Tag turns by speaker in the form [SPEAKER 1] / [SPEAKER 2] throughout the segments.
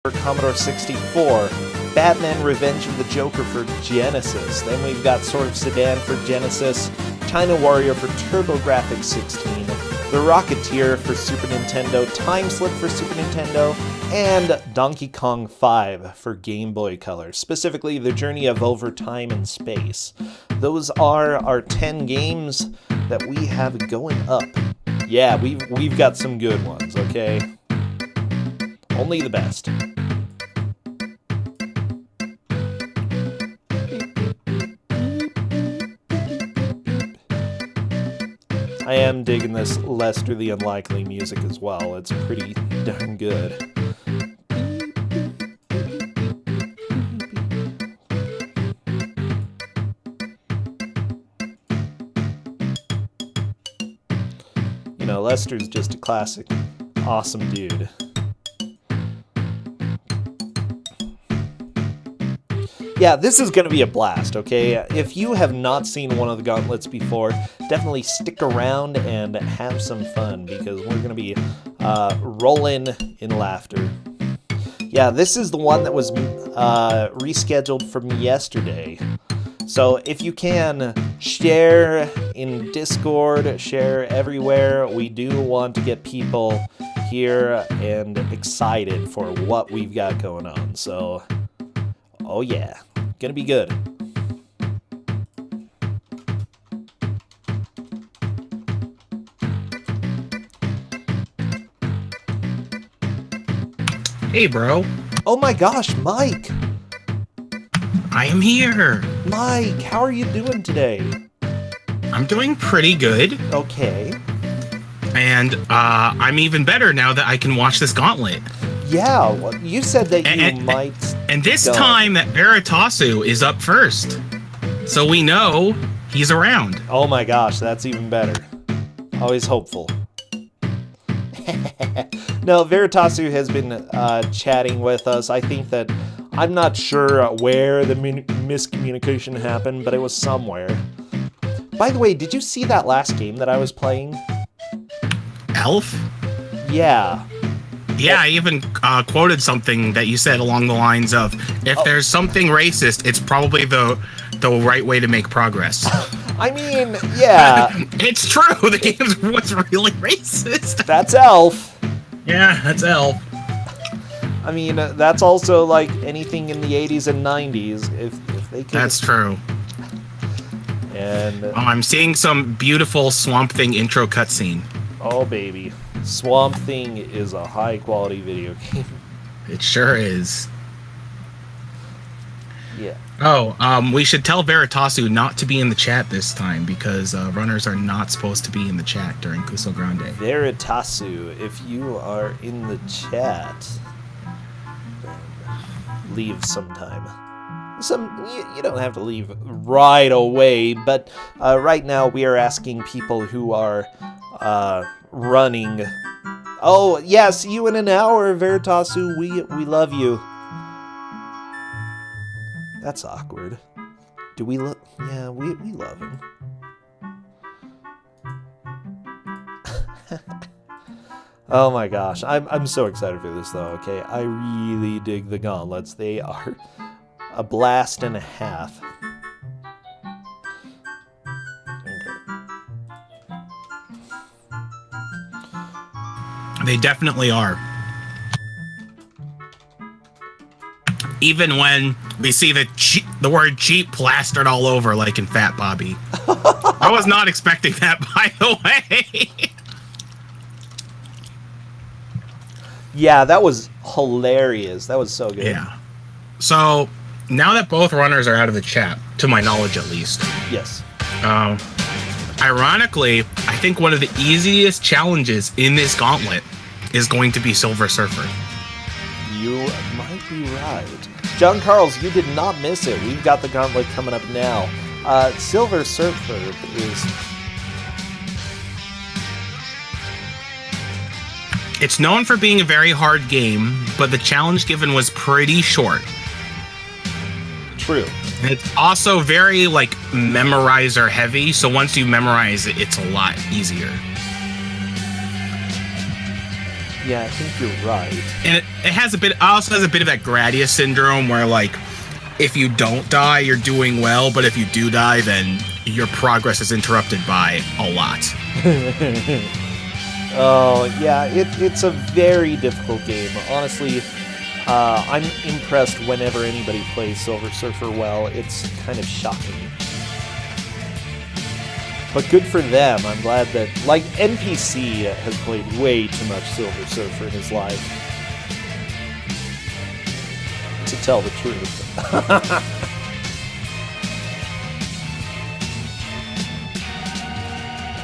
[SPEAKER 1] for Commodore 64, Batman Revenge of the Joker for Genesis, then we've got Sword of Sedan for Genesis, China Warrior for TurboGrafx 16, The Rocketeer for Super Nintendo, Time Slip for Super Nintendo, and Donkey Kong 5 for Game Boy Color, specifically The Journey of Over Time and Space. Those are our 10 games that we have going up. Yeah, we've got some good ones, okay? Only the best. I am digging this Lester the Unlikely music as well. It's pretty darn good. You know, Lester's just a classic, awesome dude. Yeah, this is going to be a blast, okay? If you have not seen one of the Gauntlets before, definitely stick around and have some fun, because we're going to be rolling in laughter. Yeah, this is the one that was rescheduled from yesterday. So if you can, share in Discord, share everywhere. We do want to get people here and excited for what we've got going on. So, oh yeah, gonna be good.
[SPEAKER 2] Hey, bro.
[SPEAKER 1] Oh my gosh, Mike!
[SPEAKER 2] I am here.
[SPEAKER 1] Mike, how are you doing today?
[SPEAKER 2] I'm doing pretty good.
[SPEAKER 1] Okay.
[SPEAKER 2] And I'm even better now that I can watch this Gauntlet.
[SPEAKER 1] Yeah, well, you said that you might.
[SPEAKER 2] And this time that Veritasu is up first. So we know he's around.
[SPEAKER 1] Oh my gosh, that's even better. Always hopeful. No, Veritasu has been chatting with us. I think that I'm not sure where the miscommunication happened, but it was somewhere. By the way, did you see that last game that I was playing?
[SPEAKER 2] Elf?
[SPEAKER 1] Yeah.
[SPEAKER 2] Yeah, I even quoted something that you said along the lines of, if there's something racist, it's probably the right way to make progress.
[SPEAKER 1] I mean, yeah.
[SPEAKER 2] It's true, the game was really racist.
[SPEAKER 1] That's Elf.
[SPEAKER 2] Yeah, that's Elf.
[SPEAKER 1] I mean, that's also like anything in the 80s and 90s, if they could.
[SPEAKER 2] That's true.
[SPEAKER 1] And
[SPEAKER 2] I'm seeing some beautiful Swamp Thing intro cutscene.
[SPEAKER 1] Oh, baby. Swamp Thing is a high-quality video game.
[SPEAKER 2] It sure is.
[SPEAKER 1] Yeah.
[SPEAKER 2] Oh, we should tell Veritasu not to be in the chat this time, because runners are not supposed to be in the chat during Kusogrand3.
[SPEAKER 1] Veritasu, if you are in the chat, then leave sometime. You don't have to leave right away, but right now we are asking people who are running. Oh, yeah, see you in an hour, Veritasu. We love you. That's awkward. Do we look? Yeah, we love him. Oh my gosh, I'm so excited for this though. Okay, I really dig the gauntlets. They are a blast and a half.
[SPEAKER 2] They definitely are. Even when we see the word cheap plastered all over, like in Fat Bobby. I was not expecting that, by the way.
[SPEAKER 1] Yeah, that was hilarious. That was so good.
[SPEAKER 2] Yeah. So, now that both runners are out of the chat, to my knowledge at least.
[SPEAKER 1] Yes.
[SPEAKER 2] Ironically, I think one of the easiest challenges in this gauntlet is going to be Silver Surfer.
[SPEAKER 1] You might be right. John Carls, you did not miss it. We've got the gauntlet coming up now. Silver Surfer is...
[SPEAKER 2] It's known for being a very hard game, but the challenge given was pretty short.
[SPEAKER 1] True.
[SPEAKER 2] And it's also very, like, memorizer heavy, so once you memorize it, it's a lot easier.
[SPEAKER 1] Yeah, I think you're right.
[SPEAKER 2] And it has a bit, also has a bit of that Gradius syndrome where, like, if you don't die, you're doing well, but if you do die, then your progress is interrupted by a lot.
[SPEAKER 1] Oh, yeah, it's a very difficult game. Honestly, I'm impressed whenever anybody plays Silver Surfer well. It's kind of shocking. But good for them. I'm glad that, like, NPC has played way too much Silver Surfer in his life. To tell the truth.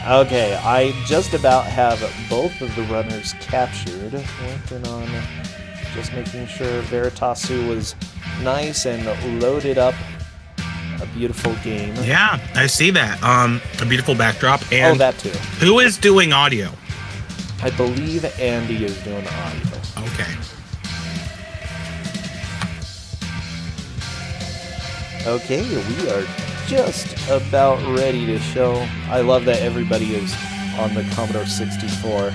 [SPEAKER 1] Okay, I just about have both of the runners captured. Working on just making sure Veritasu was nice and loaded up. A beautiful game.
[SPEAKER 2] Yeah, I see that. A beautiful backdrop. And
[SPEAKER 1] that too.
[SPEAKER 2] Who is doing audio?
[SPEAKER 1] I believe Andy is doing audio.
[SPEAKER 2] Okay.
[SPEAKER 1] Okay, we are just about ready to show. I love that everybody is on the Commodore 64.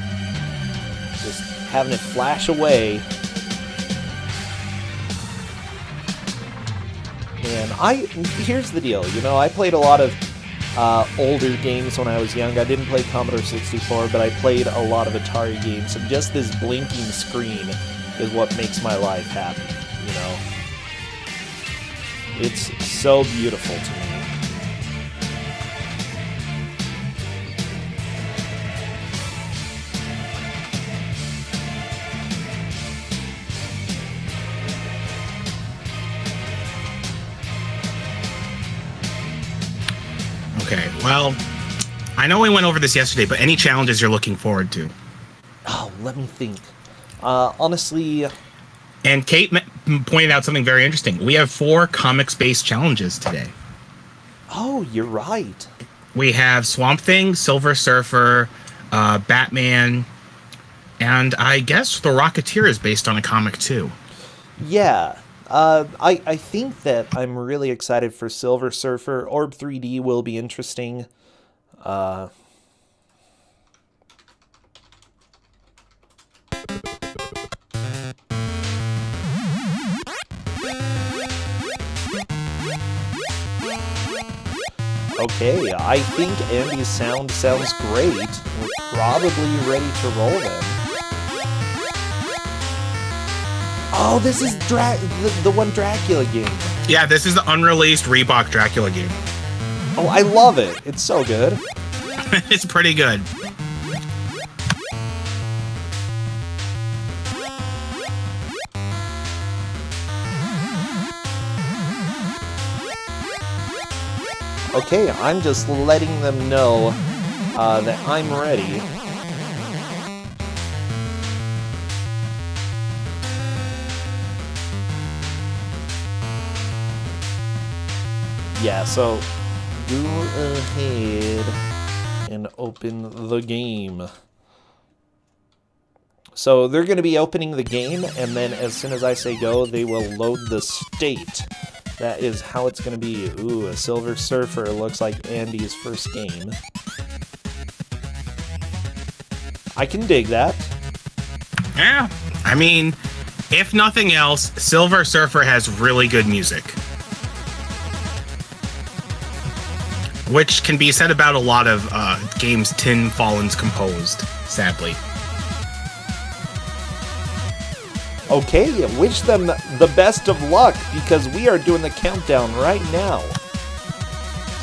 [SPEAKER 1] Just having it flash away. And here's the deal, you know, I played a lot of older games when I was young. I didn't play Commodore 64, but I played a lot of Atari games, and just this blinking screen is what makes my life happy, you know? It's so beautiful to me.
[SPEAKER 2] Okay, well, I know we went over this yesterday, but any challenges you're looking forward to?
[SPEAKER 1] Oh, let me think. Honestly...
[SPEAKER 2] And Kate pointed out something very interesting. We have 4 comics-based challenges today.
[SPEAKER 1] Oh, you're right.
[SPEAKER 2] We have Swamp Thing, Silver Surfer, Batman, and I guess The Rocketeer is based on a comic too.
[SPEAKER 1] Yeah. I think that I'm really excited for Silver Surfer. Orb 3D will be interesting. Okay, I think Andy's sound sounds great. We're probably ready to roll then. Oh, this is the one Dracula game.
[SPEAKER 2] Yeah, this is the unreleased Reebok Dracula game.
[SPEAKER 1] Oh, I love it. It's so good.
[SPEAKER 2] It's pretty good.
[SPEAKER 1] Okay, I'm just letting them know that I'm ready. Yeah, so go ahead and open the game. So they're going to be opening the game, and then as soon as I say go, they will load the state. That is how it's going to be. Ooh, a Silver Surfer looks like Andy's first game. I can dig that.
[SPEAKER 2] Yeah, I mean, if nothing else, Silver Surfer has really good music. Which can be said about a lot of games Tin Fallen's composed, sadly.
[SPEAKER 1] Okay, wish them the best of luck, because we are doing the countdown right now.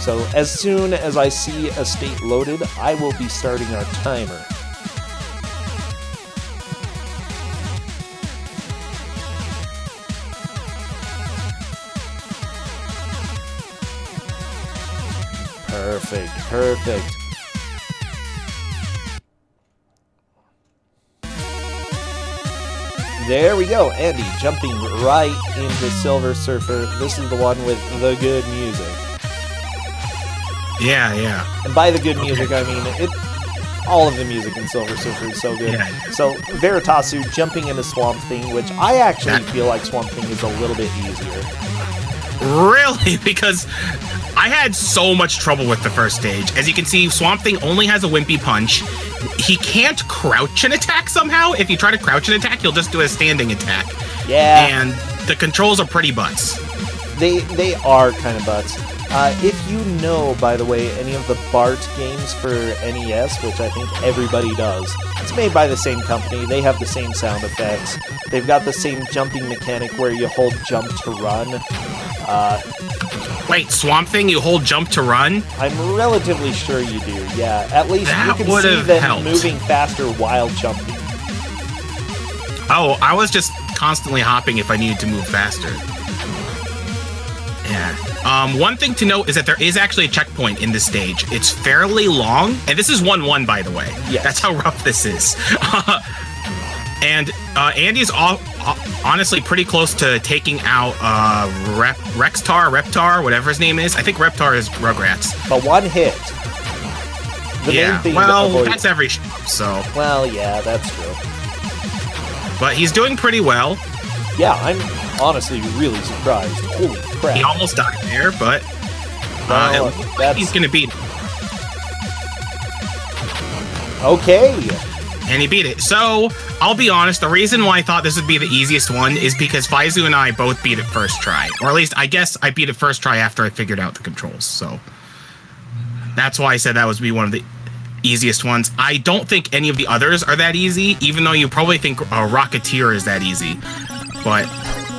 [SPEAKER 1] So as soon as I see a state loaded, I will be starting our timer. Perfect, perfect. There we go, Andy jumping right into Silver Surfer. This is the one with the good music.
[SPEAKER 2] Yeah, yeah.
[SPEAKER 1] And by the good music, I mean all of the music in Silver Surfer is so good.
[SPEAKER 2] Yeah.
[SPEAKER 1] So Veritasu jumping into Swamp Thing, which I actually feel like Swamp Thing is a little bit easier.
[SPEAKER 2] Really? Because I had so much trouble with the first stage. As you can see, Swamp Thing only has a wimpy punch. He can't crouch an attack somehow. If you try to crouch an attack, he'll just do a standing attack.
[SPEAKER 1] Yeah.
[SPEAKER 2] And the controls are pretty butts.
[SPEAKER 1] They are kind of butts. If you know, by the way, any of the Bart games for NES, which I think everybody does, it's made by the same company. They have the same sound effects. They've got the same jumping mechanic where you hold jump to run.
[SPEAKER 2] Wait, Swamp Thing, you hold jump to run?
[SPEAKER 1] I'm relatively sure you do, yeah. At least
[SPEAKER 2] That
[SPEAKER 1] you can
[SPEAKER 2] would
[SPEAKER 1] see
[SPEAKER 2] have
[SPEAKER 1] them
[SPEAKER 2] helped.
[SPEAKER 1] moving faster while jumping.
[SPEAKER 2] Oh, I was just constantly hopping if I needed to move faster. Yeah. One thing to note is that there is actually a checkpoint in this stage. It's fairly long, and this is 1-1, by the way.
[SPEAKER 1] Yes.
[SPEAKER 2] That's how rough this is. And Andy's honestly pretty close to taking out Reptar, whatever his name is. I think Reptar is Rugrats.
[SPEAKER 1] But one hit. The main
[SPEAKER 2] Yeah,
[SPEAKER 1] thing to
[SPEAKER 2] well,
[SPEAKER 1] avoid-
[SPEAKER 2] that's every so.
[SPEAKER 1] Well, yeah, that's true.
[SPEAKER 2] But he's doing pretty well.
[SPEAKER 1] Yeah, I'm honestly really surprised. Holy crap.
[SPEAKER 2] He almost died there, but
[SPEAKER 1] Well,
[SPEAKER 2] it looks like
[SPEAKER 1] that's-
[SPEAKER 2] he's going to beat it.
[SPEAKER 1] Okay.
[SPEAKER 2] And he beat it. So, I'll be honest, the reason why I thought this would be the easiest one is because Faizu and I both beat it first try. Or at least, I guess I beat it first try after I figured out the controls. So, that's why I said that would be one of the easiest ones. I don't think any of the others are that easy, even though you probably think Rocketeer is that easy. But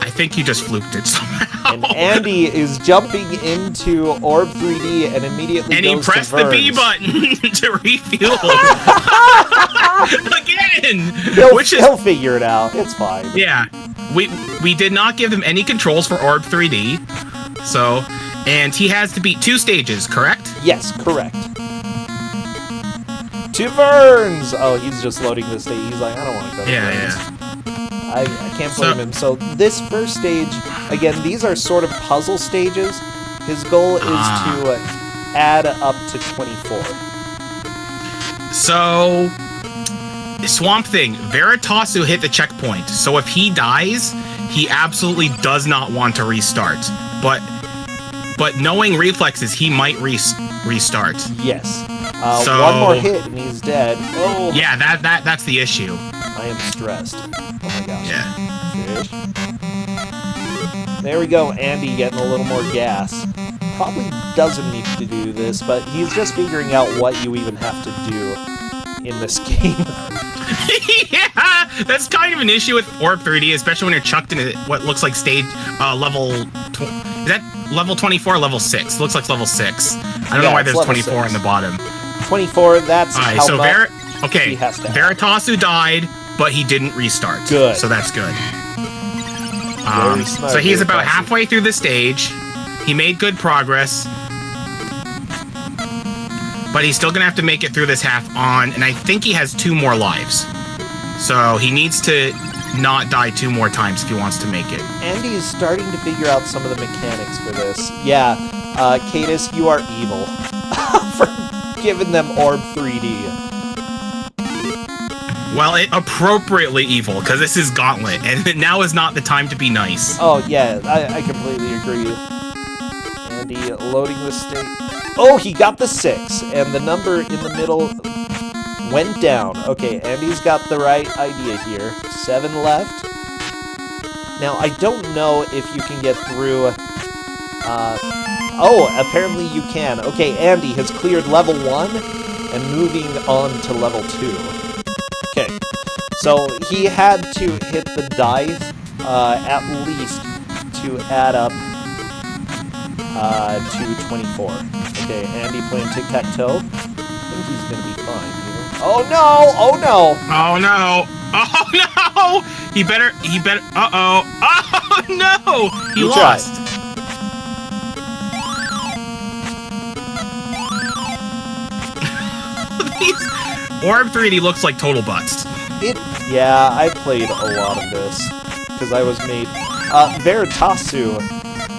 [SPEAKER 2] I think you just fluked it somehow.
[SPEAKER 1] And Andy is jumping into Orb 3D and immediately
[SPEAKER 2] And he
[SPEAKER 1] goes
[SPEAKER 2] pressed
[SPEAKER 1] to
[SPEAKER 2] the B
[SPEAKER 1] Verns.
[SPEAKER 2] button to refuel. Again!
[SPEAKER 1] He'll figure it out. It's fine.
[SPEAKER 2] Yeah. We did not give him any controls for Orb 3D. So, and he has to beat 2 stages, correct?
[SPEAKER 1] Yes, correct. To Verns! Oh, he's just loading the stage. He's like, I don't want to go to Verns. I can't blame him. So this first stage, again, these are sort of puzzle stages. His goal is to add up to 24.
[SPEAKER 2] So, Swamp Thing, Veritasu hit the checkpoint. So if he dies, he absolutely does not want to restart. But knowing reflexes, he might restart.
[SPEAKER 1] Yes.
[SPEAKER 2] So,
[SPEAKER 1] one more hit and he's dead. Oh.
[SPEAKER 2] Yeah, that's the issue.
[SPEAKER 1] I am stressed. Oh my gosh.
[SPEAKER 2] Yeah.
[SPEAKER 1] Fish. There we go. Andy getting a little more gas. Probably doesn't need to do this, but he's just figuring out what you even have to do in this game.
[SPEAKER 2] Yeah, that's kind of an issue with Orb 3D, especially when you're chucked into what looks like stage level. Is that level 24 or level 6? Looks like level 6. I don't know why there's 24 on the bottom.
[SPEAKER 1] 24. That's
[SPEAKER 2] Alright,
[SPEAKER 1] how
[SPEAKER 2] so
[SPEAKER 1] much
[SPEAKER 2] okay,
[SPEAKER 1] he has to have.
[SPEAKER 2] Veritasu died, but he didn't restart.
[SPEAKER 1] Good.
[SPEAKER 2] So that's good.
[SPEAKER 1] Very smart,
[SPEAKER 2] So he's about
[SPEAKER 1] Veritasu.
[SPEAKER 2] halfway through the stage. He made good progress. But he's still going to have to make it through this half on, and I think he has 2 more lives. So he needs to not die 2 more times if he wants to make it.
[SPEAKER 1] Andy's starting to figure out some of the mechanics for this. Yeah, Cadus, you are evil for giving them Orb 3D.
[SPEAKER 2] Well, appropriately evil, because this is Gauntlet, and now is not the time to be nice.
[SPEAKER 1] Oh, yeah, I completely agree. Andy loading the state. Oh, he got the 6, and the number in the middle went down. Okay, Andy's got the right idea here. 7 left. Now, I don't know if you can get through... oh, apparently you can. Okay, Andy has cleared level 1 and moving on to level 2. Okay, so he had to hit the dice at least to add up to 24. Okay, Andy playing tic-tac-toe. I think he's going to be fine here. Oh no! Oh no!
[SPEAKER 2] Oh no! Oh no! He better, uh-oh. Oh no! He lost. Orb 3D looks like total butts.
[SPEAKER 1] Yeah, I played a lot of this because I was made. Veritasu.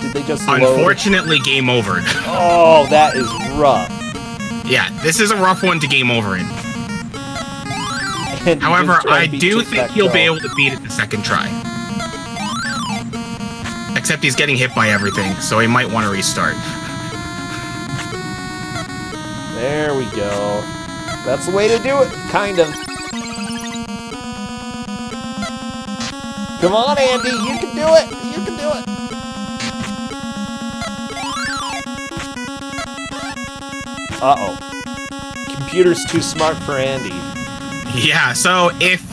[SPEAKER 1] Did they just load?
[SPEAKER 2] Unfortunately, game over.
[SPEAKER 1] Oh, that is rough.
[SPEAKER 2] Yeah, this is a rough one to game over in.
[SPEAKER 1] And
[SPEAKER 2] However,
[SPEAKER 1] I
[SPEAKER 2] do think he'll be able to beat it the second try. Except he's getting hit by everything, so he might want to restart.
[SPEAKER 1] There we go. That's the way to do it, kind of. Come on, Andy, you can do it! You can do it! Uh-oh. Computer's too smart for Andy.
[SPEAKER 2] Yeah, so if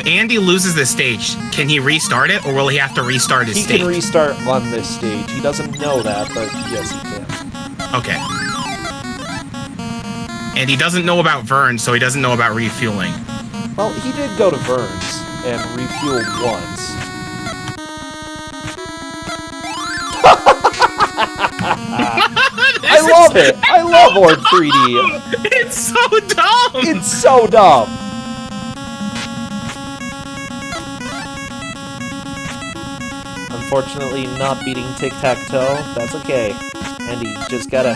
[SPEAKER 2] Andy loses this stage, can he restart it, or will he have to restart his stage?
[SPEAKER 1] He can restart on this stage. He doesn't know that, but yes, he can.
[SPEAKER 2] Okay. And he doesn't know about Vern, so he doesn't know about refueling.
[SPEAKER 1] Well, he did go to Vern's and refuel once. I love it! I love Orb 3D!
[SPEAKER 2] It's so dumb!
[SPEAKER 1] It's so dumb! Unfortunately, not beating Tic-Tac-Toe. That's okay. Andy, just gotta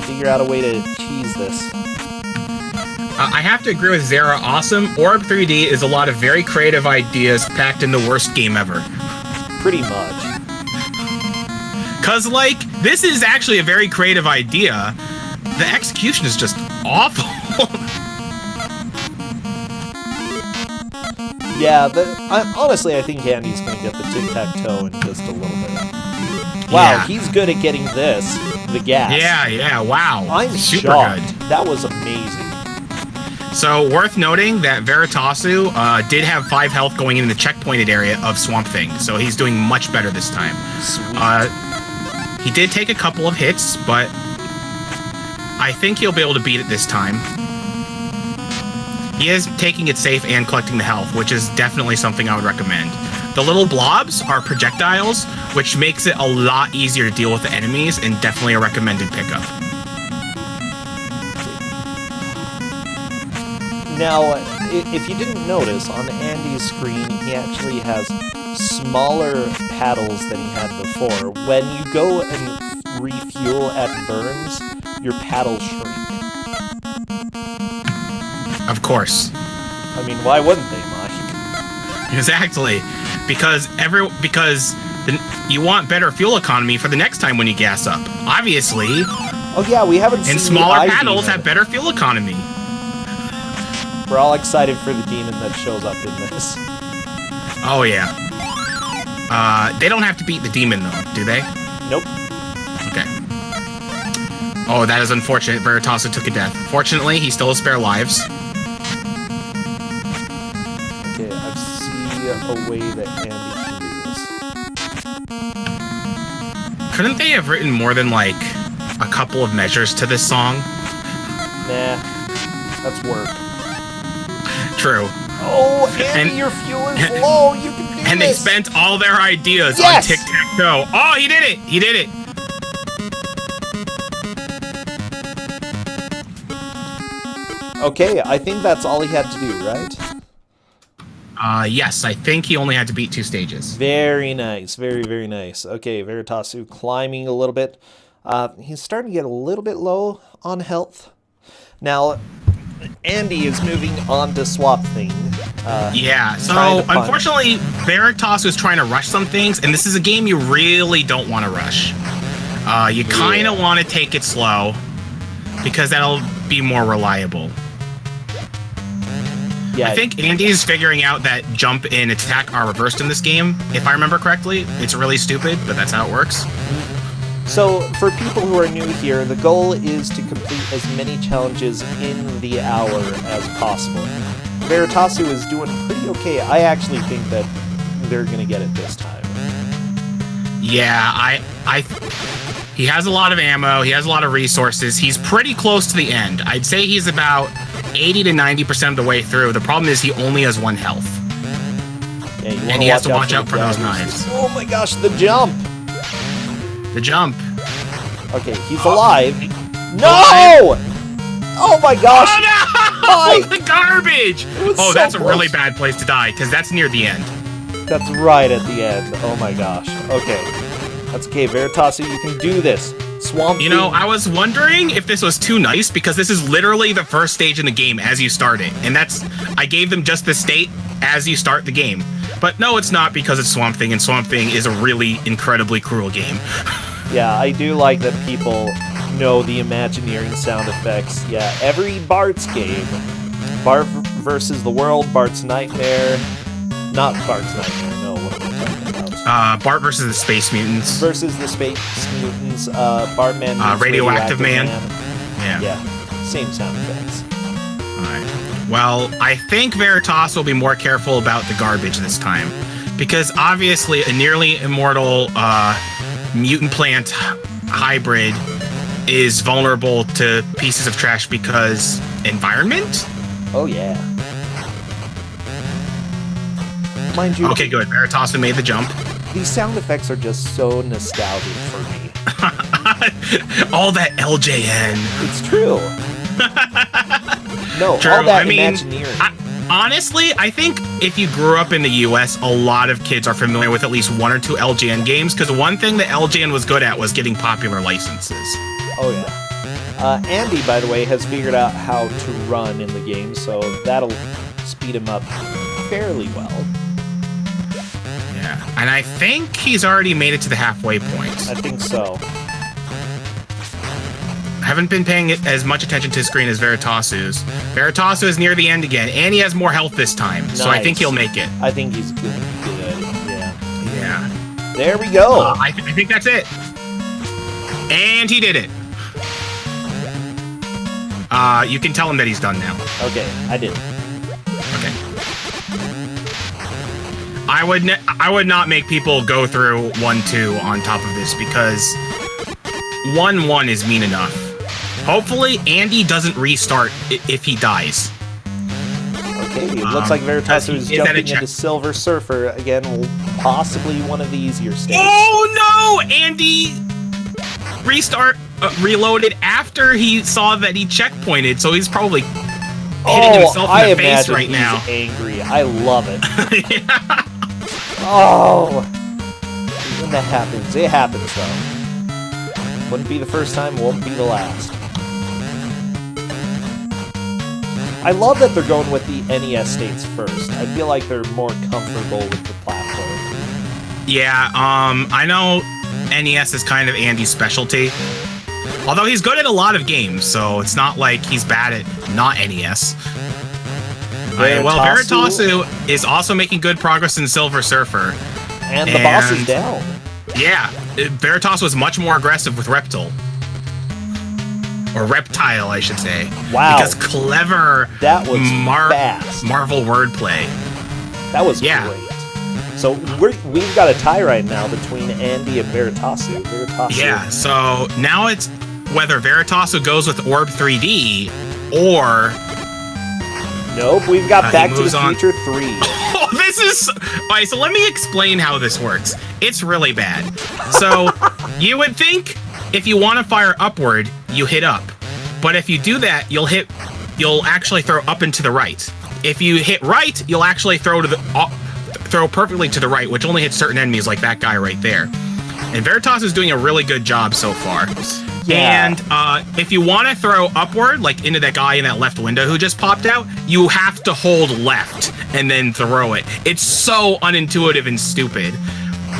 [SPEAKER 1] figure out a way to cheese this.
[SPEAKER 2] I have to agree with Zara. Awesome. Orb 3D is a lot of very creative ideas packed in the worst game ever.
[SPEAKER 1] Pretty much.
[SPEAKER 2] Cause, like, this is actually a very creative idea. The execution is just awful.
[SPEAKER 1] Yeah, honestly, I think Andy's gonna get the tic-tac-toe in just a little bit. Wow,
[SPEAKER 2] Yeah.
[SPEAKER 1] he's good at getting this, the gas.
[SPEAKER 2] Yeah, wow.
[SPEAKER 1] I'm
[SPEAKER 2] super
[SPEAKER 1] shocked.
[SPEAKER 2] good.
[SPEAKER 1] That was amazing.
[SPEAKER 2] So, worth noting that Veritasu did have 5 health going in the checkpointed area of Swamp Thing, so he's doing much better this time.
[SPEAKER 1] Sweet.
[SPEAKER 2] He did take a couple of hits, but I think he'll be able to beat it this time. He is taking it safe and collecting the health, which is definitely something I would recommend. The little blobs are projectiles, which makes it a lot easier to deal with the enemies, and definitely a recommended pickup.
[SPEAKER 1] Now, if you didn't notice, on Andy's screen, he actually has smaller paddles than he had before. When you go and refuel at Burns, your paddles shrink.
[SPEAKER 2] Of course.
[SPEAKER 1] I mean, why wouldn't they, Mike?
[SPEAKER 2] Exactly. Because you want better fuel economy for the next time when you gas up. Obviously.
[SPEAKER 1] Oh yeah, we haven't seen
[SPEAKER 2] And smaller
[SPEAKER 1] the
[SPEAKER 2] paddles
[SPEAKER 1] demon.
[SPEAKER 2] have better fuel economy.
[SPEAKER 1] We're all excited for the demon that shows up in this.
[SPEAKER 2] Oh, yeah. They don't have to beat the demon, though, do they?
[SPEAKER 1] Nope.
[SPEAKER 2] Okay. Oh, that is unfortunate. Veritasu took a death. Fortunately, he still has spare lives.
[SPEAKER 1] Okay, I see a way that Andy can do this.
[SPEAKER 2] Couldn't they have written more than, like, a couple of measures to this song?
[SPEAKER 1] Nah, that's work.
[SPEAKER 2] True.
[SPEAKER 1] Oh, Andy, your fuel is low. You can do this.
[SPEAKER 2] And they spent all their ideas
[SPEAKER 1] Yes!
[SPEAKER 2] on tic-tac-toe. Oh, he did it! He did it!
[SPEAKER 1] Okay, I think that's all he had to do, right?
[SPEAKER 2] Yes, I think he only had to beat 2 stages.
[SPEAKER 1] Very nice. Very, very nice. Okay, Veritasu climbing a little bit. He's starting to get a little bit low on health. Now, Andy is moving on to Swap Thing.
[SPEAKER 2] Yeah, so
[SPEAKER 1] trying to punch.
[SPEAKER 2] unfortunately, Veritasu is trying to rush some things, and this is a game you really don't want to rush. You kind of want to take it slow, because that'll be more reliable.
[SPEAKER 1] Yeah,
[SPEAKER 2] I think Andy's figuring out that jump and attack are reversed in this game, if I remember correctly. It's really stupid, but that's how it works.
[SPEAKER 1] so for people who are new here, the goal is to complete as many challenges in the hour as possible. Veritasu is doing pretty okay. I actually think that they're going to get it this time.
[SPEAKER 2] Yeah, he has a lot of ammo, he has a lot of resources, he's pretty close to the end. I'd say he's about 80 to 90% of the way through. The problem is he only has 1 health.
[SPEAKER 1] Yeah,
[SPEAKER 2] And he has to watch out for those knives.
[SPEAKER 1] Oh my gosh, the jump!
[SPEAKER 2] The jump.
[SPEAKER 1] Okay, he's alive. No! Oh my gosh!
[SPEAKER 2] Oh no!
[SPEAKER 1] Mike!
[SPEAKER 2] The garbage!
[SPEAKER 1] was
[SPEAKER 2] Oh,
[SPEAKER 1] so
[SPEAKER 2] that's a really
[SPEAKER 1] close.
[SPEAKER 2] bad place to die, because that's near the end.
[SPEAKER 1] That's right at the end. Oh my gosh. Okay. That's okay, Veritasu, you can do this. Swamp
[SPEAKER 2] You know,
[SPEAKER 1] Thing-
[SPEAKER 2] I was wondering if this was too nice, because this is literally the first stage in the game as you start it. And I gave them just the state as you start the game. But no, it's not, because it's Swamp Thing, and Swamp Thing is a really incredibly cruel game.
[SPEAKER 1] Yeah, I do like that people know the Imagineering sound effects. Yeah, every Bart's game, Bart versus the World, Bart's Nightmare, not Bart's Nightmare, no, what am I talking about?
[SPEAKER 2] Bart versus the Space Mutants.
[SPEAKER 1] Versus the Space Mutants, Bartman meets
[SPEAKER 2] Radioactive Man.
[SPEAKER 1] Yeah, same sound effects.
[SPEAKER 2] Alright. Well, I think Veritasu will be more careful about the garbage this time. Because obviously a nearly immortal mutant plant hybrid is vulnerable to pieces of trash because environment?
[SPEAKER 1] Oh, yeah. Mind you...
[SPEAKER 2] Okay, good. Veritasu made the jump.
[SPEAKER 1] These sound effects are just so nostalgic for me.
[SPEAKER 2] All that LJN.
[SPEAKER 1] It's true. No,
[SPEAKER 2] True.
[SPEAKER 1] all that
[SPEAKER 2] I mean,
[SPEAKER 1] Imagineering.
[SPEAKER 2] Honestly, I think if you grew up in the US, a lot of kids are familiar with at least one or two LJN games, because one thing that LJN was good at was getting popular licenses.
[SPEAKER 1] Oh, yeah. Andy, by the way, has figured out how to run in the game, so that'll speed him up fairly well.
[SPEAKER 2] Yeah, and I think he's already made it to the halfway point.
[SPEAKER 1] I think so.
[SPEAKER 2] I haven't been paying as much attention to his screen as Veritasu's. Veritasu is near the end again, and he has more health this time, so I think he'll make it.
[SPEAKER 1] I think he's going to be good, yeah.
[SPEAKER 2] Yeah.
[SPEAKER 1] There we go.
[SPEAKER 2] I think that's it. And he did it. You can tell him that he's done now.
[SPEAKER 1] Okay, I did.
[SPEAKER 2] Okay. I would not make people go through 1-2 on top of this, because 1-1 is mean enough. Hopefully, Andy doesn't restart if he dies.
[SPEAKER 1] Okay, it looks like Veritasu is jumping into Silver Surfer again, possibly one of the easier stages.
[SPEAKER 2] Oh no! Andy reloaded after he saw that he checkpointed, so he's probably hitting himself in the face right now.
[SPEAKER 1] He's angry. I love it.
[SPEAKER 2] Yeah.
[SPEAKER 1] Oh! When that happens, it happens though. Wouldn't be the first time, won't be the last. I love that they're going with the NES states first. I feel like they're more comfortable with the platform.
[SPEAKER 2] Yeah, I know NES is kind of Andy's specialty. Although he's good at a lot of games, so it's not like he's bad at not NES. Well, Veritasu is also making good progress in Silver Surfer.
[SPEAKER 1] And the boss is down.
[SPEAKER 2] Yeah, Veritasu was much more aggressive with Reptile. Or Reptile, I should say.
[SPEAKER 1] Wow.
[SPEAKER 2] Because clever
[SPEAKER 1] that was fast.
[SPEAKER 2] Marvel wordplay.
[SPEAKER 1] That was great. So we've got a tie right now between Andy and Veritasu.
[SPEAKER 2] Yeah, so now it's whether Veritasu goes with Orb 3D or...
[SPEAKER 1] Nope, we've got Back to the Future 3.
[SPEAKER 2] Oh, this is... Alright, so let me explain how this works. It's really bad. So, you would think if you want to fire upward, you hit up. But if you do that, you'll actually throw up and to the right. If you hit right, you'll actually throw perfectly to the right, which only hits certain enemies like that guy right there. And Veritasu is doing a really good job so far. Yeah. And if you want to throw upward, like into that guy in that left window who just popped out, you have to hold left and then throw it. It's so unintuitive and stupid.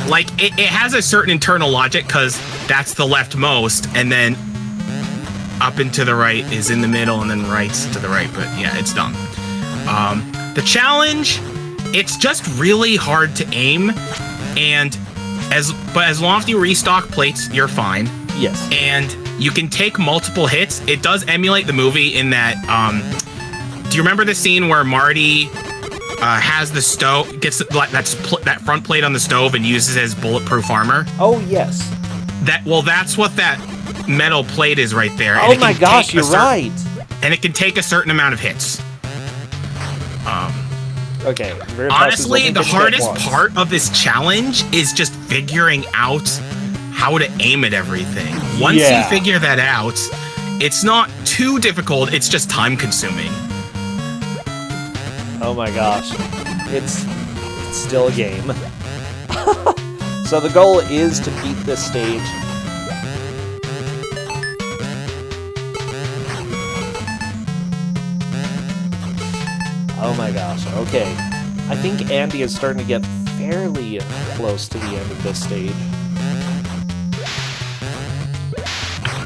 [SPEAKER 2] Like, it has a certain internal logic, because that's the leftmost, and then up and to the right is in the middle, and then right's to the right. But yeah, it's dumb. The challenge, it's just really hard to aim, and as long as you restock plates, you're fine.
[SPEAKER 1] Yes.
[SPEAKER 2] And you can take multiple hits. It does emulate the movie in that, do you remember the scene where Marty has the stove, gets that front plate on the stove and uses it as bulletproof armor?
[SPEAKER 1] Oh, yes.
[SPEAKER 2] That's what that metal plate is right there.
[SPEAKER 1] Oh my gosh, you're right.
[SPEAKER 2] And it can take a certain amount of hits.
[SPEAKER 1] Okay.
[SPEAKER 2] Honestly, the hardest part of this challenge is just figuring out how to aim at everything. Once you figure that out, it's not too difficult, it's just time consuming.
[SPEAKER 1] Oh my gosh. It's still a game. So the goal is to beat this stage. Oh my gosh, okay. I think Andy is starting to get fairly close to the end of this stage.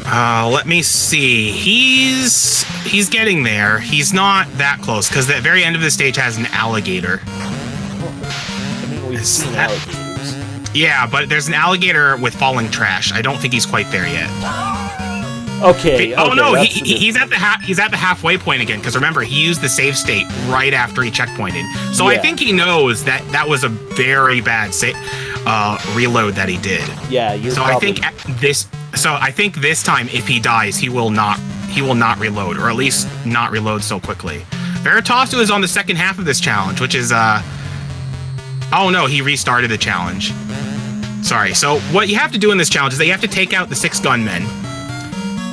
[SPEAKER 2] Let me see. He's getting there. He's not that close because the very end of the stage has an alligator.
[SPEAKER 1] I mean, we've seen alligators.
[SPEAKER 2] Yeah, but there's an alligator with falling trash. I don't think he's quite there yet.
[SPEAKER 1] Okay.
[SPEAKER 2] Oh no, he's at the halfway point again. Because remember, he used the save state right after he checkpointed. So I think he knows that was a very bad reload that he did.
[SPEAKER 1] Yeah,
[SPEAKER 2] I think this time, if he dies, he will not reload, or at least not reload so quickly. Veritasu is on the second half of this challenge, which is oh no, he restarted the challenge. Sorry. So what you have to do in this challenge is that you have to take out the 6 gunmen.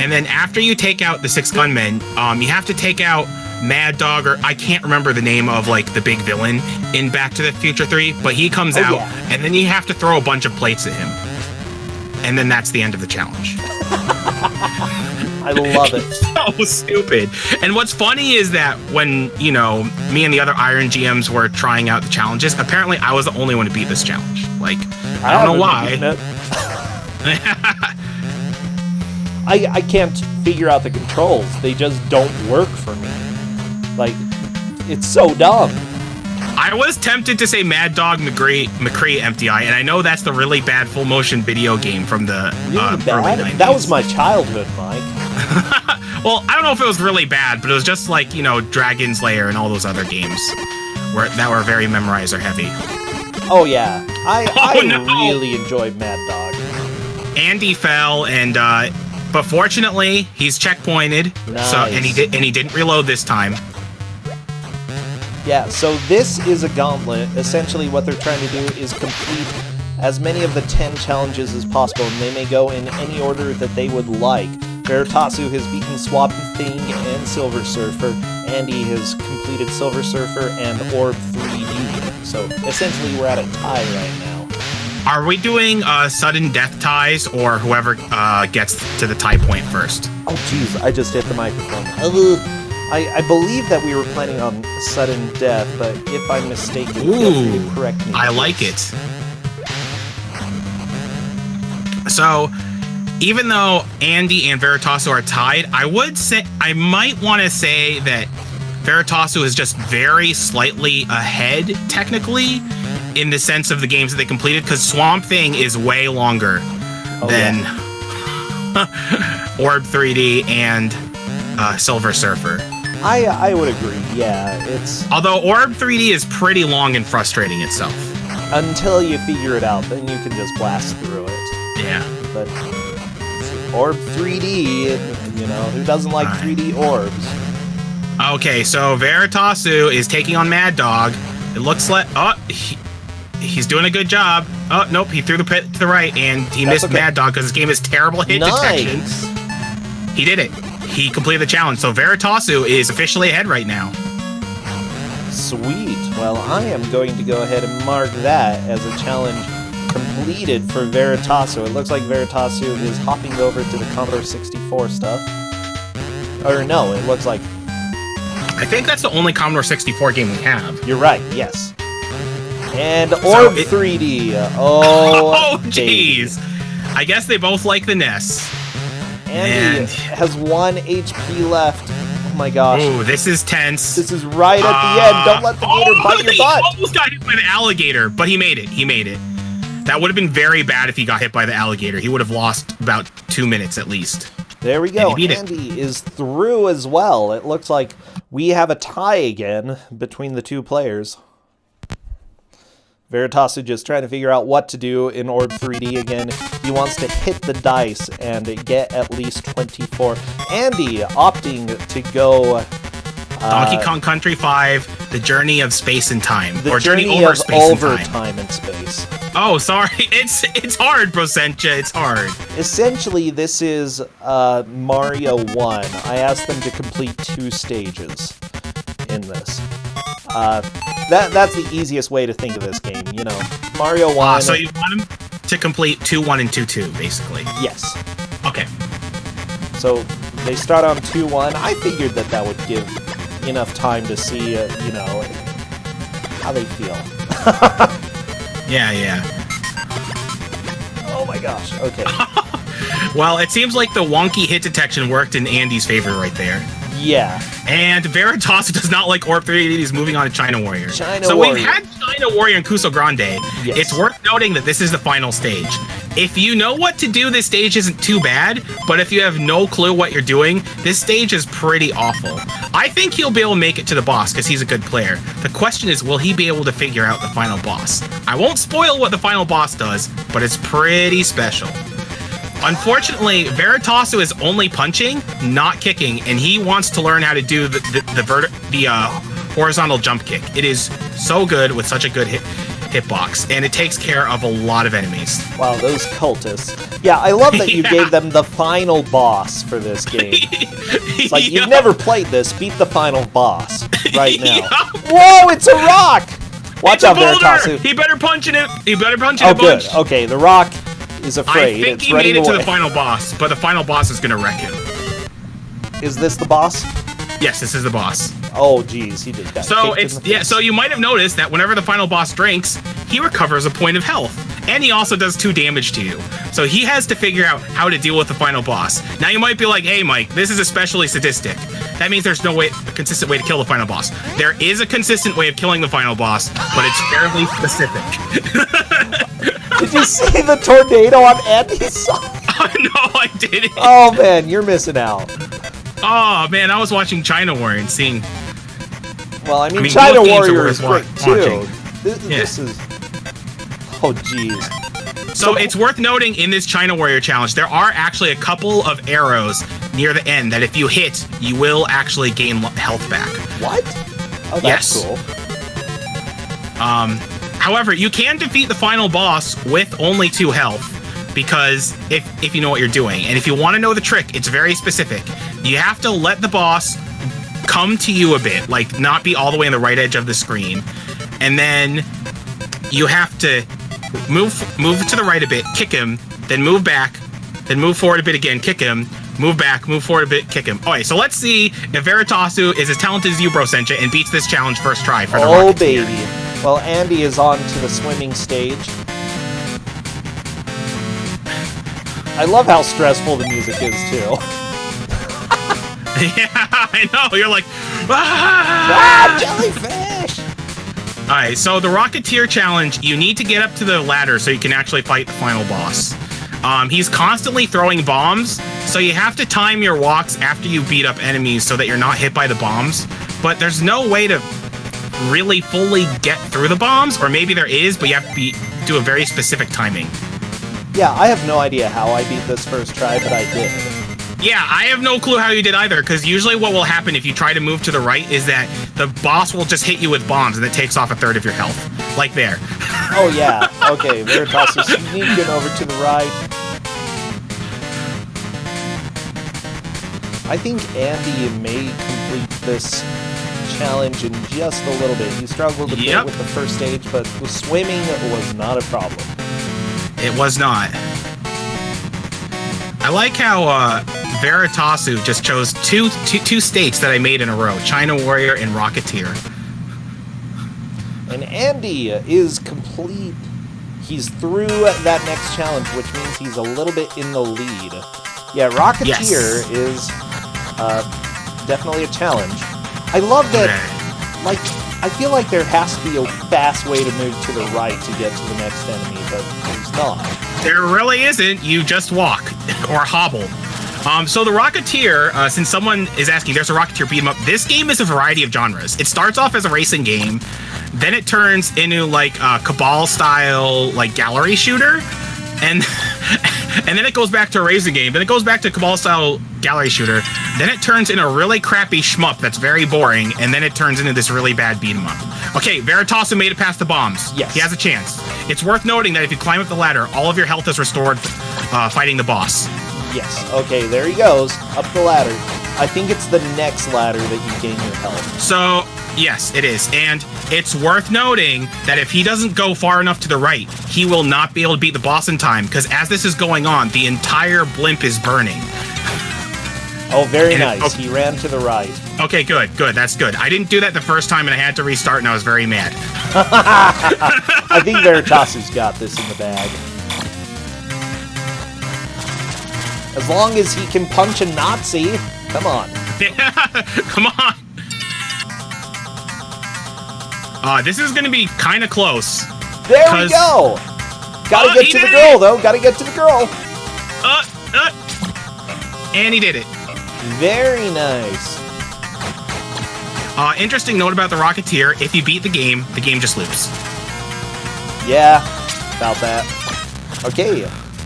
[SPEAKER 2] And then after you take out the 6 gunmen, you have to take out Mad Dog, or I can't remember the name of like the big villain in Back to the Future 3, but he comes out, and then you have to throw a bunch of plates at him. And then that's the end of the challenge.
[SPEAKER 1] I love it.
[SPEAKER 2] It's so stupid. And what's funny is that when, me and the other Iron GMs were trying out the challenges, apparently I was the only one to beat this challenge. Like, I don't know why.
[SPEAKER 1] I can't figure out the controls. They just don't work for me. Like, it's so dumb.
[SPEAKER 2] I was tempted to say Mad Dog McCree MTI, and I know that's the really bad full motion video game from the early 90s.
[SPEAKER 1] That was my childhood, Mike.
[SPEAKER 2] Well, I don't know if it was really bad, but it was just like, Dragon's Lair and all those other games that were very memorizer heavy.
[SPEAKER 1] Oh yeah, I really enjoyed Mad Dog.
[SPEAKER 2] Andy fell, and but fortunately he's checkpointed.
[SPEAKER 1] Nice.
[SPEAKER 2] So and he didn't reload this time.
[SPEAKER 1] Yeah, so this is a gauntlet. Essentially what they're trying to do is complete as many of the 10 challenges as possible, and they may go in any order that they would like. Veritasu has beaten Swamp Thing and Silver Surfer. Andy has completed Silver Surfer and Orb 3D. So essentially we're at a tie right now.
[SPEAKER 2] Are we doing sudden death ties, or whoever gets to the tie point first?
[SPEAKER 1] Oh jeez, I just hit the microphone. I believe that we were planning on sudden death, but if I'm mistaken, feel free to correct me.
[SPEAKER 2] I like it. So, even though Andy and Veritasu are tied, I might want to say that Veritasu is just very slightly ahead, technically, in the sense of the games that they completed, because Swamp Thing is way longer than Orb 3D and Silver Surfer.
[SPEAKER 1] I would agree, yeah.
[SPEAKER 2] Although Orb 3D is pretty long and frustrating itself.
[SPEAKER 1] Until you figure it out, then you can just blast through it.
[SPEAKER 2] Yeah.
[SPEAKER 1] But Orb 3D, who doesn't like 3D orbs?
[SPEAKER 2] Okay, so Veritasu is taking on Mad Dog. It looks like... he's doing a good job. Oh, nope, he threw the pit to the right, and he missed Mad Dog because this game is terrible hit detection. He did it. He completed the challenge, so Veritasu is officially ahead right now.
[SPEAKER 1] Sweet. Well, I am going to go ahead and mark that as a challenge completed for Veritasu. It looks like Veritasu is hopping over to the Commodore 64 stuff. Or no, it looks like...
[SPEAKER 2] I think that's the only Commodore 64 game we have.
[SPEAKER 1] You're right, yes. And Orb 3D. Oh,
[SPEAKER 2] jeez. I guess they both like the NES.
[SPEAKER 1] Andy has 1 HP left. Oh my gosh.
[SPEAKER 2] Ooh, this is tense.
[SPEAKER 1] This is right at the end. Don't let the gator bite your butt.
[SPEAKER 2] He almost got hit by the alligator, but he made it. That would have been very bad if he got hit by the alligator. He would have lost about 2 minutes at least.
[SPEAKER 1] There we go. Andy is through as well. It looks like we have a tie again between the two players. Veritasu just trying to figure out what to do in Orb 3D again. He wants to hit the dice and get at least 24. Andy opting to go...
[SPEAKER 2] Donkey Kong Country 5, The Journey of Space and Time.
[SPEAKER 1] Or Journey Over Space and Time. Time and Space.
[SPEAKER 2] Oh, sorry. It's hard, Brosentia. It's hard.
[SPEAKER 1] Essentially, this is Mario 1. I asked them to complete 2 stages in this. That's the easiest way to think of this game, Mario 1...
[SPEAKER 2] so you want him to complete 2-1 and 2-2, basically?
[SPEAKER 1] Yes.
[SPEAKER 2] Okay.
[SPEAKER 1] So, they start on 2-1. I figured that would give enough time to see, how they feel.
[SPEAKER 2] Yeah.
[SPEAKER 1] Oh my gosh, okay.
[SPEAKER 2] Well, it seems like the wonky hit detection worked in Andy's favor right there.
[SPEAKER 1] Yeah.
[SPEAKER 2] And Veritasu does not like Orb 380. He's moving on to China Warrior.
[SPEAKER 1] China
[SPEAKER 2] Warrior.
[SPEAKER 1] We've
[SPEAKER 2] had China Warrior and Kusogrand3.
[SPEAKER 1] Yes.
[SPEAKER 2] It's worth noting that this is the final stage. If you know what to do, this stage isn't too bad. But if you have no clue what you're doing, this stage is pretty awful. I think he'll be able to make it to the boss because he's a good player. The question is, will he be able to figure out the final boss? I won't spoil what the final boss does, but it's pretty special. Unfortunately, Veritasu is only punching, not kicking, and he wants to learn how to do the horizontal jump kick. It is so good with such a good hitbox, and it takes care of a lot of enemies.
[SPEAKER 1] Wow, those cultists. Yeah, I love that you gave them the final boss for this game. It's like, you've never played this, beat the final boss right now. Whoa, it's a rock! Watch out, Veritasu.
[SPEAKER 2] He better punch it. He better punch it a bunch.
[SPEAKER 1] Good. Okay, the rock is afraid.
[SPEAKER 2] I think
[SPEAKER 1] it's
[SPEAKER 2] he
[SPEAKER 1] ready
[SPEAKER 2] made it to
[SPEAKER 1] away.
[SPEAKER 2] the final boss, but the final boss is going to wreck him.
[SPEAKER 1] Is this the boss?
[SPEAKER 2] Yes, this is the boss.
[SPEAKER 1] Oh, geez, he just got
[SPEAKER 2] So
[SPEAKER 1] kicked in
[SPEAKER 2] it's
[SPEAKER 1] the face.
[SPEAKER 2] So you might have noticed that whenever the final boss drinks, he recovers a point of health, and he also does 2 damage to you. So he has to figure out how to deal with the final boss. Now you might be like, "Hey, Mike, this is especially sadistic. That means there's no consistent way to kill the final boss." There is a consistent way of killing the final boss, but it's fairly specific.
[SPEAKER 1] Did you see the tornado on Andy's side?
[SPEAKER 2] No, I didn't.
[SPEAKER 1] Oh, man, you're missing out.
[SPEAKER 2] Oh man, I was watching China Warrior and seeing.
[SPEAKER 1] Well, I mean
[SPEAKER 2] China
[SPEAKER 1] China Warrior is great, too.
[SPEAKER 2] Watching.
[SPEAKER 1] This is... Oh, jeez.
[SPEAKER 2] So it's worth noting in this China Warrior challenge, there are actually a couple of arrows near the end that if you hit, you will actually gain health back.
[SPEAKER 1] What? Oh, that's cool.
[SPEAKER 2] However, you can defeat the final boss with only 2 health, because if you know what you're doing. And if you want to know the trick, it's very specific. You have to let the boss come to you a bit, like not be all the way on the right edge of the screen. And then you have to move to the right a bit, kick him, then move back, then move forward a bit again, kick him, move back, move forward a bit, kick him. Okay, so let's see if Veritasu is as talented as you, Bro Sencha, and beats this challenge first try for the
[SPEAKER 1] Oh,
[SPEAKER 2] Rocketeer.
[SPEAKER 1] baby. Well, Andy is on to the swimming stage. I love how stressful the music is, too.
[SPEAKER 2] Yeah, I know. You're like,
[SPEAKER 1] Ah, jellyfish!
[SPEAKER 2] Alright, so the Rocketeer challenge, you need to get up to the ladder so you can actually fight the final boss. He's constantly throwing bombs, so you have to time your walks after you beat up enemies so that you're not hit by the bombs. But there's no way to really fully get through the bombs, or maybe there is, but you have to do a very specific timing.
[SPEAKER 1] Yeah, I have no idea how I beat this first try, but I did.
[SPEAKER 2] Yeah, I have no clue how you did either, because usually what will happen if you try to move to the right is that the boss will just hit you with bombs and it takes off 1/3 of your health. Like there.
[SPEAKER 1] Oh, yeah. Okay, Veritasu sneaking over to the right. I think Andy may complete this challenge in just a little bit. He struggled a bit with the first stage, but the swimming was not a problem.
[SPEAKER 2] It was not. I like how Veritasu just chose two states that I made in a row, China Warrior and Rocketeer.
[SPEAKER 1] And Andy is complete. He's through that next challenge, which means he's a little bit in the lead. Yeah, Rocketeer is definitely a challenge. I love that, like, I feel like there has to be a fast way to move to the right to get to the next enemy, but there's not.
[SPEAKER 2] There really isn't. You just walk or hobble. So the Rocketeer, since someone is asking, there's a Rocketeer beat 'em up. This game is a variety of genres. It starts off as a racing game, then it turns into like a Cabal style, like gallery shooter, and and then it goes back to a racing game. Then it goes back to Cabal style gallery shooter. Then it turns into a really crappy shmup that's very boring, and then it turns into this really bad beat 'em up. Okay, Veritasu made it past the bombs.
[SPEAKER 1] Yes.
[SPEAKER 2] He has a chance. It's worth noting that if you climb up the ladder, all of your health is restored fighting the boss.
[SPEAKER 1] Yes, okay, there he goes, up the ladder. I think it's the next ladder that you gain your health.
[SPEAKER 2] So, yes, it is. And it's worth noting that if he doesn't go far enough to the right, he will not be able to beat the boss in time, because as this is going on, the entire blimp is burning.
[SPEAKER 1] Oh, very nice. He ran to the right.
[SPEAKER 2] Okay, good, that's good. I didn't do that the first time, and I had to restart, and I was very mad.
[SPEAKER 1] I think Veritasu's got this in the bag. As long as he can punch a Nazi. Come on.
[SPEAKER 2] Come on. This is going to be kind of close.
[SPEAKER 1] There we go. Gotta get to the girl, though. Gotta get to the girl.
[SPEAKER 2] And he did it.
[SPEAKER 1] Very nice.
[SPEAKER 2] Interesting note about the Rocketeer. If you beat the game just loops.
[SPEAKER 1] Yeah, about that. Okay,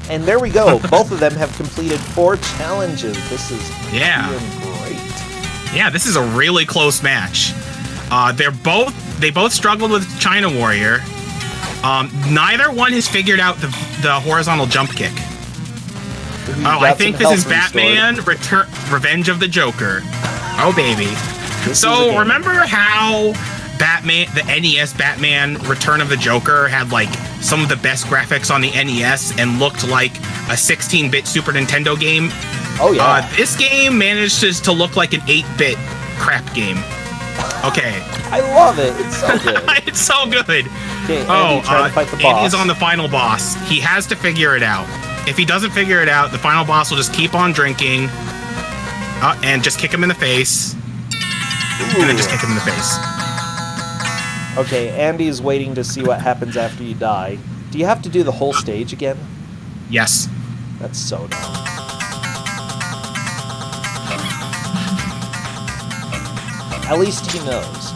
[SPEAKER 1] and there we go. Both of them have completed 4 challenges. This is doing great.
[SPEAKER 2] Yeah, this is a really close match. They both struggled with China Warrior. Neither one has figured out the horizontal jump kick. I think this is Batman Revenge of the Joker. Oh, baby. So remember how the NES Batman Return of the Joker had like some of the best graphics on the NES and looked like a 16-bit Super Nintendo game?
[SPEAKER 1] Oh, yeah.
[SPEAKER 2] This game managed to look like an 8-bit crap game. Okay.
[SPEAKER 1] I love it. It's so good.
[SPEAKER 2] It's so good.
[SPEAKER 1] Okay, Andy, trying to fight the boss.
[SPEAKER 2] Andy is on the final boss. He has to figure it out. If he doesn't figure it out, the final boss will just keep on drinking and just kick him in the face. Ooh. And then just kick him in the face.
[SPEAKER 1] Okay, Andy's waiting to see what happens after you die. Do you have to do the whole stage again?
[SPEAKER 2] Yes.
[SPEAKER 1] That's so dumb. At least he knows.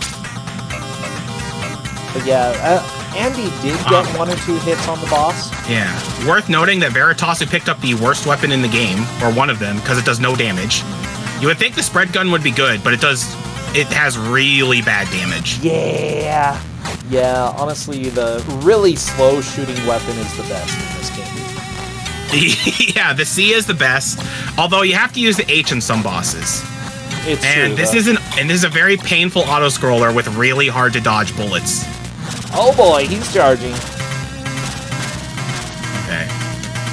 [SPEAKER 1] But yeah, Andy did get 1 or 2 hits on the boss.
[SPEAKER 2] Yeah. Worth noting that Veritasu picked up the worst weapon in the game, or one of them, because it does no damage. You would think the spread gun would be good, but it has really bad damage.
[SPEAKER 1] Yeah. Yeah, honestly, the really slow shooting weapon is the best in this game.
[SPEAKER 2] Yeah, the C is the best, although you have to use the H in some bosses.
[SPEAKER 1] It's
[SPEAKER 2] and
[SPEAKER 1] true,
[SPEAKER 2] this is a very painful auto-scroller with really hard to dodge bullets.
[SPEAKER 1] Oh boy, he's charging.
[SPEAKER 2] Okay.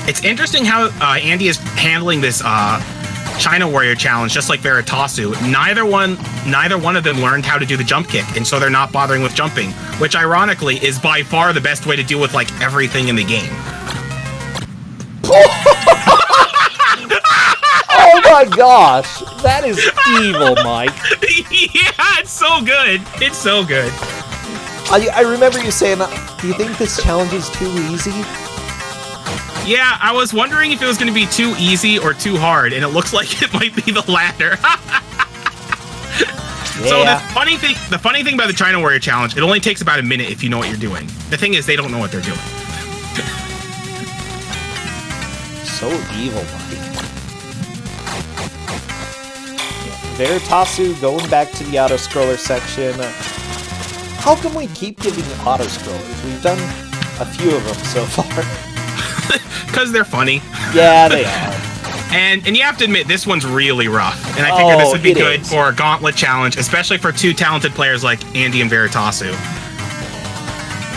[SPEAKER 2] It's interesting how Andy is handling this China Warrior challenge, just like Veritasu. Neither one of them learned how to do the jump kick, and so they're not bothering with jumping, which ironically is by far the best way to deal with like everything in the game.
[SPEAKER 1] Oh my gosh, that is evil, Mike.
[SPEAKER 2] Yeah, it's so good. It's so good.
[SPEAKER 1] I remember you saying, do you think this challenge is too easy?
[SPEAKER 2] Yeah, I was wondering if it was going to be too easy or too hard, and it looks like it might be the latter.
[SPEAKER 1] Yeah.
[SPEAKER 2] So the funny thing about the China Warrior challenge, it only takes about a minute if you know what you're doing. The thing is, they don't know what they're doing.
[SPEAKER 1] So evil, buddy. Veritasu going back to the auto-scroller section. How come we keep giving auto-scrollers? We've done a few of them so far.
[SPEAKER 2] Because they're funny.
[SPEAKER 1] Yeah, they are.
[SPEAKER 2] And you have to admit, this one's really rough. And I figure this would be good for a Gauntlet challenge, especially for 2 talented players like Andy and Veritasu.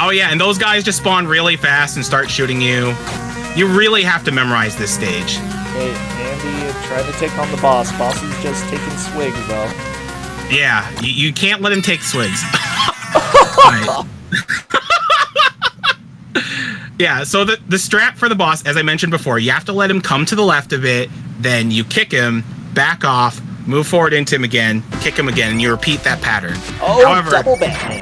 [SPEAKER 2] Oh yeah, and those guys just spawn really fast and start shooting you. You really have to memorize this stage.
[SPEAKER 1] Hey, Andy, trying to take on the boss. Boss is just taking swigs, though.
[SPEAKER 2] Yeah, you can't let him take swigs. Yeah, so the strat for the boss, as I mentioned before, you have to let him come to the left a bit, then you kick him, back off, move forward into him again, kick him again, and you repeat that pattern.
[SPEAKER 1] Oh, however, double Batman.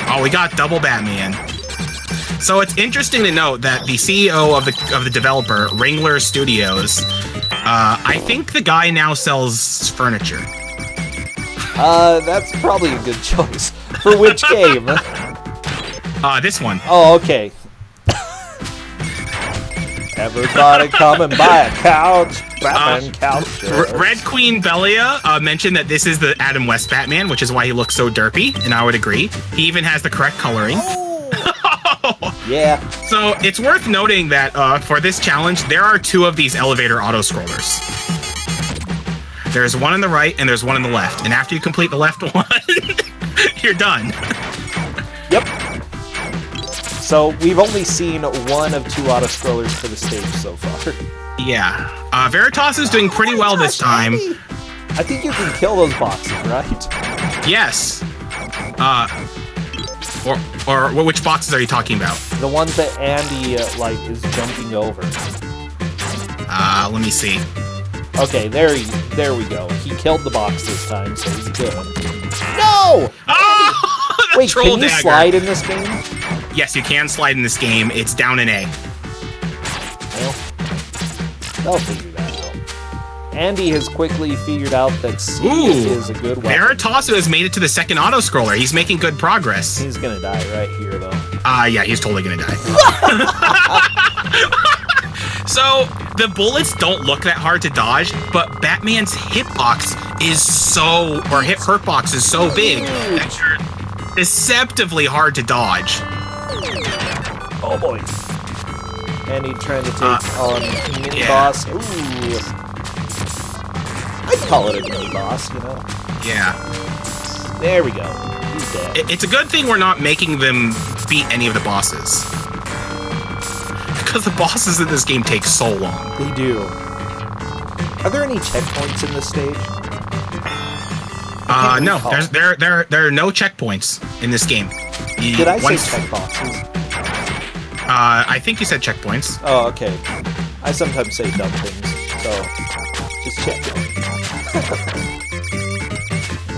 [SPEAKER 2] Oh, we got double Batman. So it's interesting to note that the CEO of the developer, Ringler Studios, I think the guy now sells furniture.
[SPEAKER 1] That's probably a good choice. For which game?
[SPEAKER 2] This one.
[SPEAKER 1] Oh, okay. Everybody come and buy a couch. Batman couch.
[SPEAKER 2] Red Queen Belia mentioned that this is the Adam West Batman, which is why he looks so derpy, and I would agree. He even has the correct coloring.
[SPEAKER 1] Oh. Yeah.
[SPEAKER 2] So it's worth noting that for this challenge, there are 2 of these elevator auto-scrollers. There's one on the right and there's one on the left. And after you complete the left one, you're done.
[SPEAKER 1] Yep. So we've only seen 1 of 2 auto-scrollers for the stage so far.
[SPEAKER 2] Yeah. Veritasu's doing pretty well this time.
[SPEAKER 1] Andy. I think you can kill those boxes, right?
[SPEAKER 2] Yes. Or which boxes are you talking about?
[SPEAKER 1] The ones that Andy, is jumping over.
[SPEAKER 2] Let me see.
[SPEAKER 1] Okay, there we go. He killed the box this time, so he's good. No!
[SPEAKER 2] Oh!
[SPEAKER 1] Wait,
[SPEAKER 2] Troll
[SPEAKER 1] can you
[SPEAKER 2] dagger.
[SPEAKER 1] slide in this game?
[SPEAKER 2] Yes, you can slide in this game. It's down in A.
[SPEAKER 1] Well, they'll figure that out. Andy has quickly figured out that C is a good weapon.
[SPEAKER 2] Veritasu has made it to the second auto-scroller. He's making good progress.
[SPEAKER 1] He's gonna die right here, though.
[SPEAKER 2] Yeah, he's totally gonna die. So, the bullets don't look that hard to dodge, but Batman's hitbox is hurtbox is so big that you're deceptively hard to dodge.
[SPEAKER 1] Oh boy. And he's trying to take on mini boss. Ooh. I'd call it a mini boss, you know?
[SPEAKER 2] Yeah.
[SPEAKER 1] There we go. He's dead.
[SPEAKER 2] It's a good thing we're not making them beat any of the bosses. Because the bosses in this game take so long.
[SPEAKER 1] They do. Are there any checkpoints in this stage?
[SPEAKER 2] No. There are no checkpoints in this game.
[SPEAKER 1] Did I say checkboxes?
[SPEAKER 2] I think you said checkpoints.
[SPEAKER 1] Oh, okay. I sometimes say dumb things, so just check it.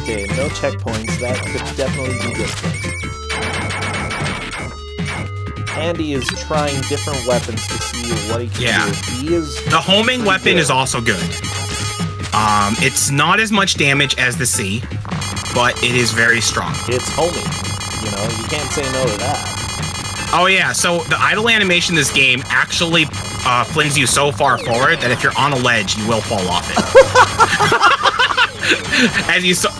[SPEAKER 1] Okay, no checkpoints. That could definitely be different. Andy is trying different weapons to see what he can do.
[SPEAKER 2] The homing weapon is also good. It's not as much damage as the C, but it is very strong.
[SPEAKER 1] It's homing. You know, you can't say no to that.
[SPEAKER 2] Oh yeah, so the idle animation in this game actually flings you so far forward that if you're on a ledge, you will fall off it. As you saw,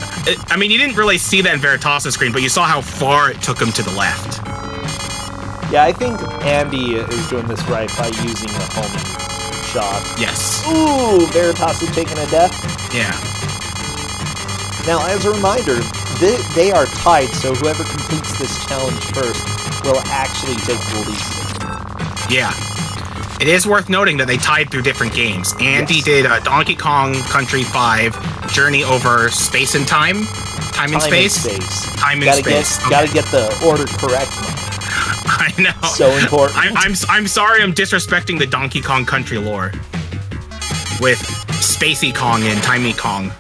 [SPEAKER 2] I mean, you didn't really see that in Veritasu's screen, but you saw how far it took him to the left.
[SPEAKER 1] Yeah, I think Andy is doing this right by using a homing shot.
[SPEAKER 2] Yes.
[SPEAKER 1] Ooh, Veritasu taking a death.
[SPEAKER 2] Yeah.
[SPEAKER 1] Now, as a reminder, they are tied, so whoever completes this challenge first will actually take the lead.
[SPEAKER 2] Yeah. It is worth noting that they tied through different games. Andy did Donkey Kong Country 5, Journey Over Space and Time? Time and Space? Time and Space.
[SPEAKER 1] Gotta get the order correct, man.
[SPEAKER 2] I know.
[SPEAKER 1] So important.
[SPEAKER 2] I'm sorry I'm disrespecting the Donkey Kong Country lore with Spacey Kong and Timey Kong.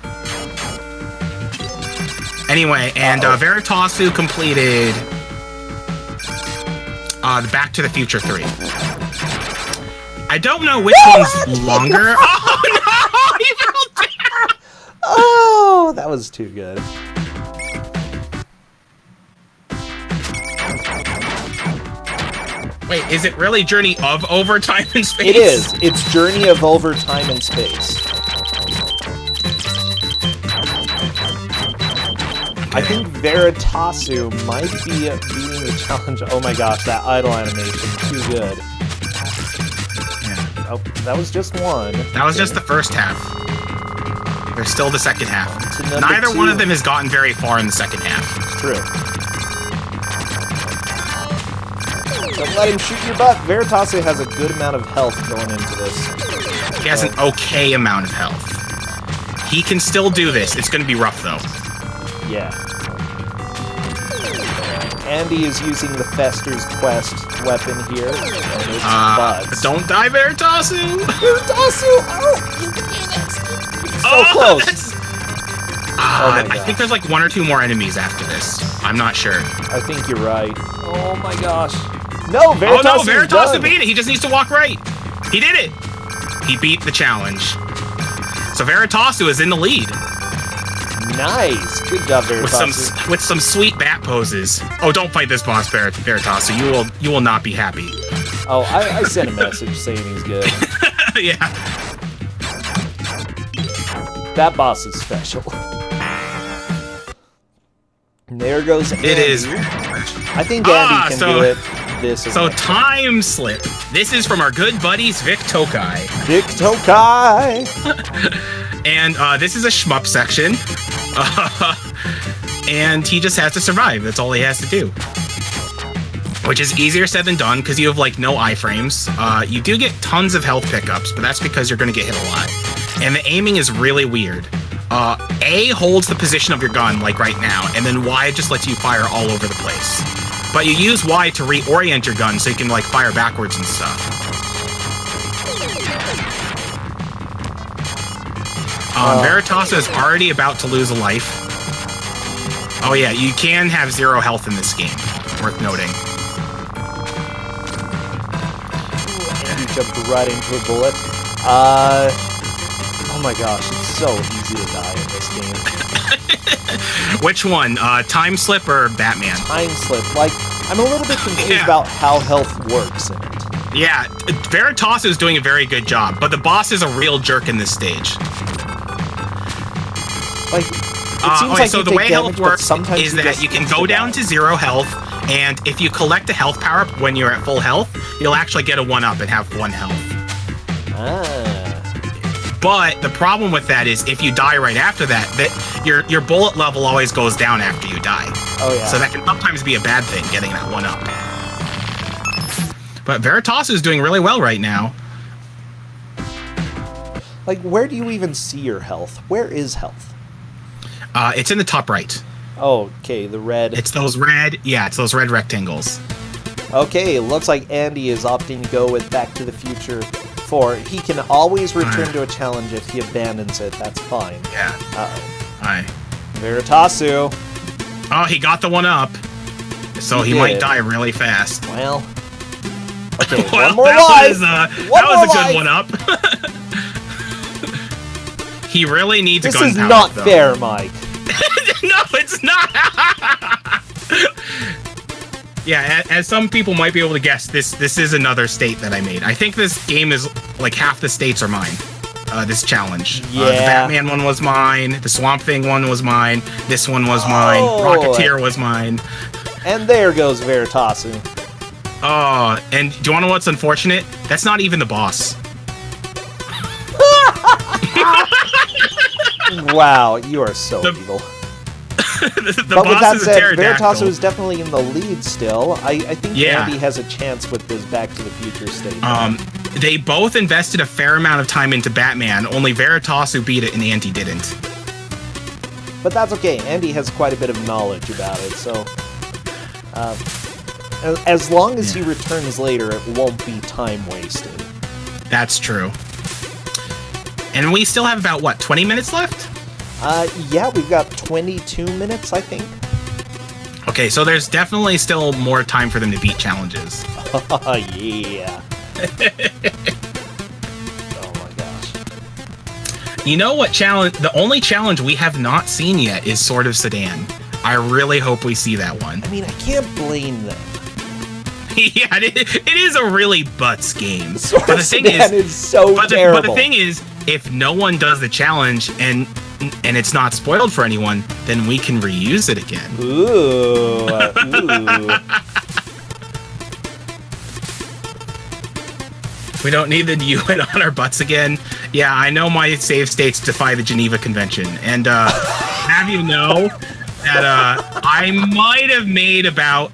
[SPEAKER 2] Anyway, and Veritasu completed the Back to the Future 3. I don't know which one's longer. Oh no! He fell down!
[SPEAKER 1] Oh, that was too good.
[SPEAKER 2] Wait, is it really Journey of Over Time and Space?
[SPEAKER 1] It is. It's Journey of Over Time and Space. I think Veritasu might be beating the challenge. Oh my gosh, that idle animation, too good. Yeah. Oh, that was just one.
[SPEAKER 2] That was just the first half. There's still the second half. Neither one of them has gotten very far in the second half.
[SPEAKER 1] It's true. Don't let him shoot your butt. Veritasu has a good amount of health going into this.
[SPEAKER 2] He has an okay amount of health. He can still do this. It's going to be rough, though.
[SPEAKER 1] Yeah. Andy is using the Fester's Quest weapon here. And it's buds.
[SPEAKER 2] Don't die, Veritasu!
[SPEAKER 1] Veritasu! Oh, you can do this! So close!
[SPEAKER 2] I think there's like one or two more enemies after this. I'm not sure.
[SPEAKER 1] I think you're right. Oh my gosh. No, Veritasu
[SPEAKER 2] beat it! He just needs to walk right. He did it! He beat the challenge. So Veritasu is in the lead.
[SPEAKER 1] Nice. Good job, Veritasu.
[SPEAKER 2] With some sweet bat poses. Oh, don't fight this boss, Veritasu. You will not be happy.
[SPEAKER 1] Oh, I sent a message saying he's good.
[SPEAKER 2] Yeah.
[SPEAKER 1] That boss is special. And there goes Andy.
[SPEAKER 2] It is.
[SPEAKER 1] I think Andy can do it.
[SPEAKER 2] So time slip. This is from our good buddies Vic Tokai.
[SPEAKER 1] Vic Tokai.
[SPEAKER 2] And this is a shmup section. And he just has to survive. That's all he has to do. Which is easier said than done because you have like no iframes. You do get tons of health pickups, but that's because you're going to get hit a lot. And the aiming is really weird. A holds the position of your gun, like right now, and then Y just lets you fire all over the place. But you use Y to reorient your gun so you can like fire backwards and stuff. Veritasu is already about to lose a life. Oh yeah, you can have 0 health in this game. Worth noting.
[SPEAKER 1] And he jumped right into a bullet. Oh my gosh, it's so easy to die in this game.
[SPEAKER 2] Which one? Time Slip or Batman?
[SPEAKER 1] Time Slip. Like, I'm a little bit confused about how health works in it.
[SPEAKER 2] Yeah, Veritasu is doing a very good job, but the boss is a real jerk in this stage.
[SPEAKER 1] Like, it seems like
[SPEAKER 2] so
[SPEAKER 1] you
[SPEAKER 2] the
[SPEAKER 1] take
[SPEAKER 2] way
[SPEAKER 1] damage,
[SPEAKER 2] health works
[SPEAKER 1] sometimes
[SPEAKER 2] is that you can go down to 0 health, and if you collect a health power-up when you're at full health, you'll actually get a 1-up and have 1 health. But the problem with that is if you die right after that your bullet level always goes down after you die.
[SPEAKER 1] Oh yeah.
[SPEAKER 2] So that can sometimes be a bad thing, getting that 1-up. But Veritasu is doing really well right now.
[SPEAKER 1] Like, where do you even see your health? Where is health?
[SPEAKER 2] It's in the top right.
[SPEAKER 1] Oh, okay, the red.
[SPEAKER 2] It's those red rectangles.
[SPEAKER 1] Okay, looks like Andy is opting to go with Back to the Future 4. He can always return to a challenge if he abandons it. That's fine.
[SPEAKER 2] Yeah.
[SPEAKER 1] Uh-oh.
[SPEAKER 2] Alright.
[SPEAKER 1] Veritasu.
[SPEAKER 2] Oh, he got the 1-up. So he might die really fast.
[SPEAKER 1] Well. Okay,
[SPEAKER 2] well,
[SPEAKER 1] one more life.
[SPEAKER 2] That was a good 1-up. He really needs a gunpowder.
[SPEAKER 1] This is not fair, Mike.
[SPEAKER 2] No, it's not. Yeah, as some people might be able to guess, this is another state that I made. I think this game is like half the states are mine. This challenge.
[SPEAKER 1] Yeah.
[SPEAKER 2] The Batman one was mine. The Swamp Thing one was mine. This one was mine. Rocketeer was mine.
[SPEAKER 1] And there goes Veritasu.
[SPEAKER 2] Oh, and do you want to know what's unfortunate? That's not even the boss.
[SPEAKER 1] Wow, you are so evil.
[SPEAKER 2] the
[SPEAKER 1] but
[SPEAKER 2] boss
[SPEAKER 1] with that
[SPEAKER 2] is
[SPEAKER 1] said,
[SPEAKER 2] a
[SPEAKER 1] Veritasu is definitely in the lead still. I think
[SPEAKER 2] Yeah.
[SPEAKER 1] Andy has a chance with this Back to the Future state.
[SPEAKER 2] They both invested a fair amount of time into Batman, only Veritasu beat it and Andy didn't.
[SPEAKER 1] But that's okay. Andy has quite a bit of knowledge about it, so... as long as he returns later, it won't be time wasted.
[SPEAKER 2] That's true. And we still have about, what, 20 minutes left?
[SPEAKER 1] Yeah, we've got 22 minutes, I think.
[SPEAKER 2] Okay, so there's definitely still more time for them to beat challenges.
[SPEAKER 1] Yeah. Oh my gosh.
[SPEAKER 2] You know what challenge? The only challenge we have not seen yet is Sword of Sedan. I really hope we see that one.
[SPEAKER 1] I mean, I can't blame them.
[SPEAKER 2] Yeah, it is a really butts game.
[SPEAKER 1] Sword
[SPEAKER 2] but the
[SPEAKER 1] of
[SPEAKER 2] thing
[SPEAKER 1] Sedan is so terrible.
[SPEAKER 2] But the thing is, if no one does the challenge and it's not spoiled for anyone, then we can reuse it again.
[SPEAKER 1] Ooh.
[SPEAKER 2] We don't need the UN on our butts again. Yeah, I know my save states defy the Geneva Convention. And have you know that I might have made about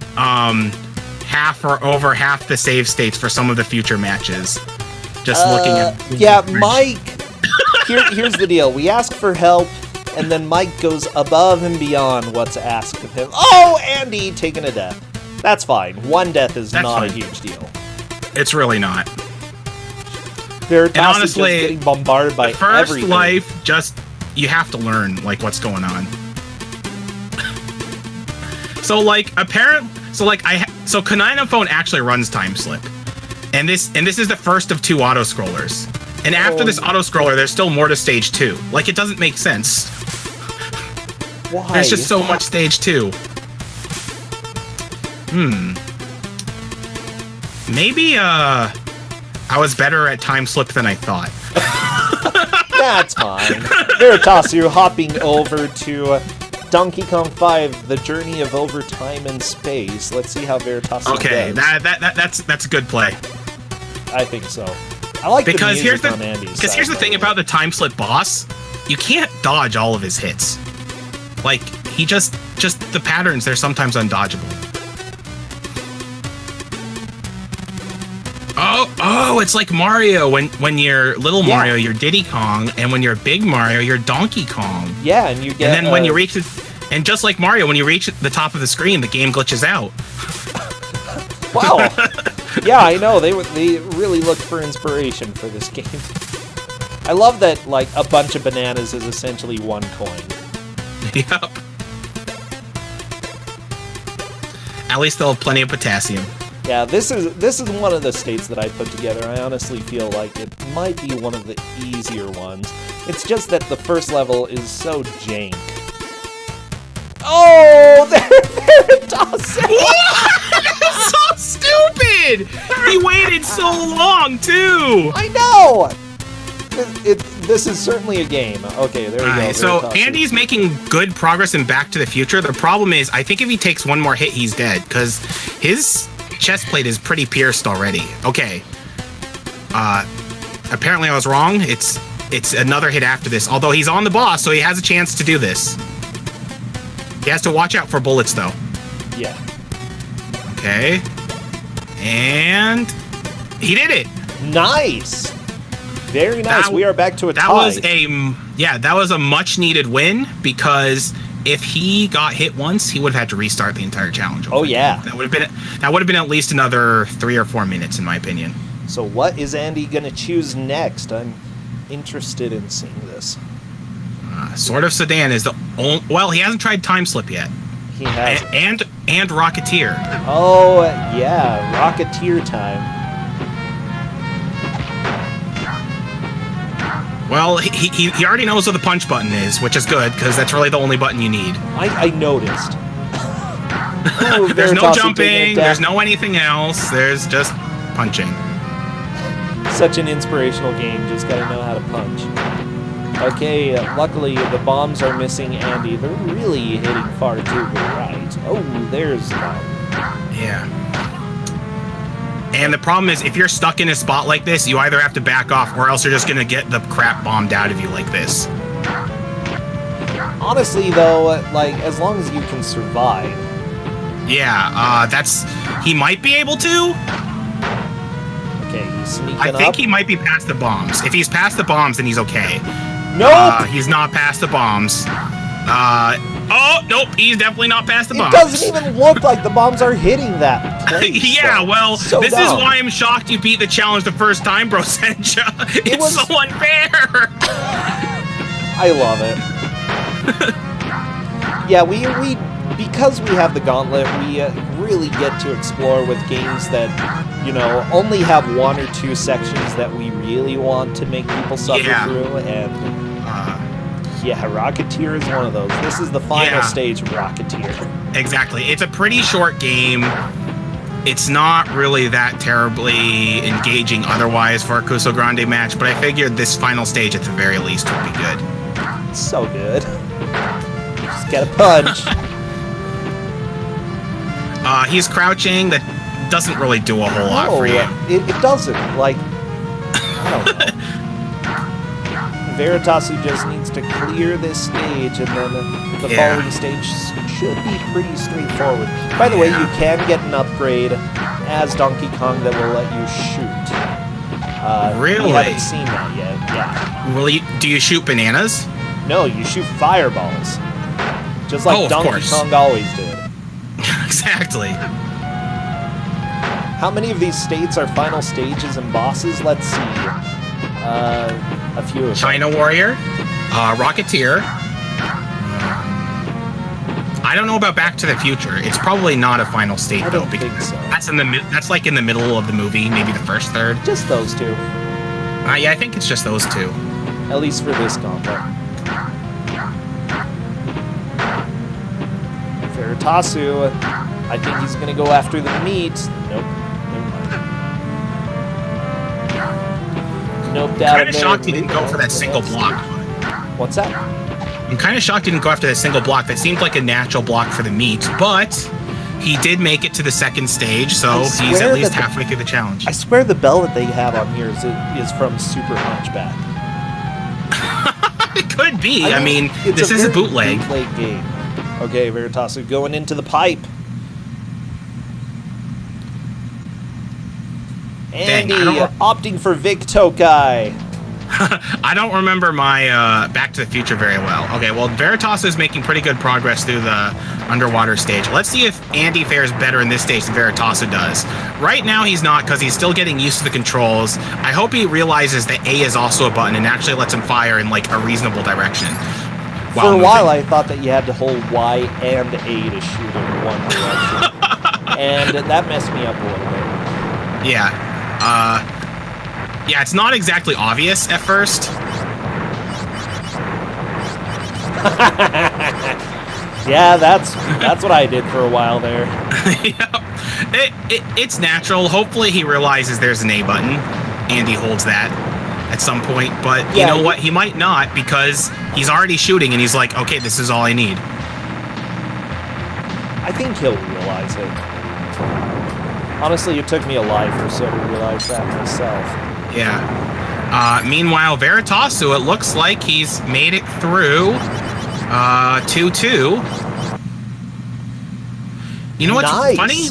[SPEAKER 2] half or over half the save states for some of the future matches. Just looking at...
[SPEAKER 1] Yeah, Mike... Here's the deal. We ask for help, and then Mike goes above and beyond what's asked of him. Oh, Andy taking a death. That's fine. One death is not a huge deal.
[SPEAKER 2] It's really not.
[SPEAKER 1] Veritasu
[SPEAKER 2] and honestly,
[SPEAKER 1] just getting bombarded by
[SPEAKER 2] the first
[SPEAKER 1] everything.
[SPEAKER 2] life, just you have to learn like what's going on. So like so Kanina phone actually runs Time Slip, and this is the first of 2 auto scrollers. And after this auto scroller, there's still more to stage 2. Like it doesn't make sense.
[SPEAKER 1] Why?
[SPEAKER 2] There's just so much stage 2. Maybe I was better at Time Slip than I thought.
[SPEAKER 1] That's fine. Veritasu hopping over to Donkey Kong 5, The Journey of Over Time and Space. Let's see how Veritasu
[SPEAKER 2] Okay,
[SPEAKER 1] does.
[SPEAKER 2] that's a good play.
[SPEAKER 1] I think so. I like
[SPEAKER 2] because
[SPEAKER 1] the music on Andy's side,
[SPEAKER 2] here's the thing about the Time Slip boss, you can't dodge all of his hits. Like he just the patterns, they're sometimes undodgeable. Oh, it's like Mario when you're little Mario, you're Diddy Kong, and when you're big Mario, you're Donkey Kong.
[SPEAKER 1] Yeah, and you get.
[SPEAKER 2] And then when you reach it, and just like Mario, when you reach the top of the screen, the game glitches out.
[SPEAKER 1] Wow. Yeah, I know. They really looked for inspiration for this game. I love that, like, a bunch of bananas is essentially 1 coin.
[SPEAKER 2] Yep. At least they'll have plenty of potassium.
[SPEAKER 1] Yeah, this is one of the states that I put together. I honestly feel like it might be one of the easier ones. It's just that the first level is so jank. Oh, there it does.
[SPEAKER 2] That's so stupid! He waited so long, too!
[SPEAKER 1] I know! This is certainly a game. Okay, there we go.
[SPEAKER 2] So Andy's making good progress in Back to the Future. The problem is, I think if he takes one more hit, he's dead, because his chest plate is pretty pierced already. Okay. Apparently I was wrong. It's another hit after this, although he's on the boss, so he has a chance to do this. He has to watch out for bullets, though.
[SPEAKER 1] Yeah.
[SPEAKER 2] Okay. And he did it.
[SPEAKER 1] Nice. Very nice. We are back to a tie.
[SPEAKER 2] That was a much needed win, because if he got hit once, he would have had to restart the entire challenge.
[SPEAKER 1] Oh yeah.
[SPEAKER 2] That would have been at least another 3 or 4 minutes, in my opinion.
[SPEAKER 1] So what is Andy gonna choose next? I'm interested in seeing this.
[SPEAKER 2] Sort of Sedan is the only... Well, he hasn't tried Time Slip yet.
[SPEAKER 1] He has.
[SPEAKER 2] And Rocketeer.
[SPEAKER 1] Oh, yeah. Rocketeer time.
[SPEAKER 2] Well, he already knows what the punch button is, which is good, because that's really the only button you need.
[SPEAKER 1] I noticed. Oh,
[SPEAKER 2] there's no jumping, there's no anything else, there's just punching.
[SPEAKER 1] Such an inspirational game, just gotta know how to punch. Okay, luckily the bombs are missing Andy. They're really hitting far to the right. Oh, there's the bomb.
[SPEAKER 2] Yeah. And the problem is, if you're stuck in a spot like this, you either have to back off, or else you're just gonna get the crap bombed out of you like this.
[SPEAKER 1] Honestly, though, like, as long as you can survive.
[SPEAKER 2] Yeah, he might be able to.
[SPEAKER 1] Okay, he's sneaking up.
[SPEAKER 2] I think he might be past the bombs. If he's past the bombs, then he's okay.
[SPEAKER 1] Nope!
[SPEAKER 2] He's not past the bombs. Oh, nope, he's definitely not past the bombs.
[SPEAKER 1] It doesn't even look like the bombs are hitting that place.
[SPEAKER 2] Yeah, well,
[SPEAKER 1] so
[SPEAKER 2] this
[SPEAKER 1] dumb.
[SPEAKER 2] is why I'm shocked you beat the challenge the first time, Bro Sencha. It's so unfair.
[SPEAKER 1] I love it. Yeah, we because we have the Gauntlet, we really get to explore with games that, you know, only have 1 or 2 sections that we really want to make people suffer through, and yeah, Rocketeer is one of those. This is the final stage of Rocketeer.
[SPEAKER 2] Exactly. It's a pretty short game. It's not really that terribly engaging otherwise for a Kusogrand3 match, but I figured this final stage at the very least would be good.
[SPEAKER 1] It's so good. Just gotta punch.
[SPEAKER 2] He's crouching. That doesn't really do a whole lot for you.
[SPEAKER 1] It doesn't. Like, I don't know. Veritasu just needs to clear this stage, and then the following stage should be pretty straightforward. By the way, you can get an upgrade as Donkey Kong that will let you shoot.
[SPEAKER 2] Really?
[SPEAKER 1] We haven't seen that yet. Yeah.
[SPEAKER 2] Do you shoot bananas?
[SPEAKER 1] No, you shoot fireballs. Just like Donkey Kong always did.
[SPEAKER 2] Exactly.
[SPEAKER 1] How many of these states are final stages and bosses? Let's see. A few of
[SPEAKER 2] China Warrior, Rocketeer. I don't know about Back to the Future. It's probably not a final state though, because that's like in the middle of the movie, maybe the first third.
[SPEAKER 1] Just those 2.
[SPEAKER 2] Yeah, I think it's just those 2.
[SPEAKER 1] At least for this Gauntlet. Veritasu, I think he's gonna go after the meat. Nope. Noped out.
[SPEAKER 2] I'm kind of shocked he didn't go for that single block.
[SPEAKER 1] What's that?
[SPEAKER 2] I'm kind of shocked he didn't go after that single block. That seemed like a natural block for the meat, but he did make it to the second stage, so he's at least halfway through the challenge.
[SPEAKER 1] I swear the bell that they have on here is from Super Hunchback.
[SPEAKER 2] It could be. I mean this is a bootleg.
[SPEAKER 1] Bootleg game. Okay, Veritasu going into the pipe. Andy opting for Vic Tokai.
[SPEAKER 2] I don't remember my Back to the Future very well. Okay, well, Veritasu is making pretty good progress through the underwater stage. Let's see if Andy fares better in this stage than Veritasu does. Right now, he's not, because he's still getting used to the controls. I hope he realizes that A is also a button and actually lets him fire in, like, a reasonable direction.
[SPEAKER 1] For a while, I thought that you had to hold Y and A to shoot in one direction. And that messed me up a little bit.
[SPEAKER 2] Yeah. Yeah, it's not exactly obvious at first.
[SPEAKER 1] Yeah, that's what I did for a while there.
[SPEAKER 2] It's natural. Hopefully he realizes there's an A button and he holds that at some point. But you know what? He might not, because he's already shooting and he's like, okay, this is all I need.
[SPEAKER 1] I think he'll realize it. Honestly, it took me a life or so to realize that myself.
[SPEAKER 2] Yeah. Meanwhile, Veritasu, it looks like he's made it through 2-2. You know what's funny?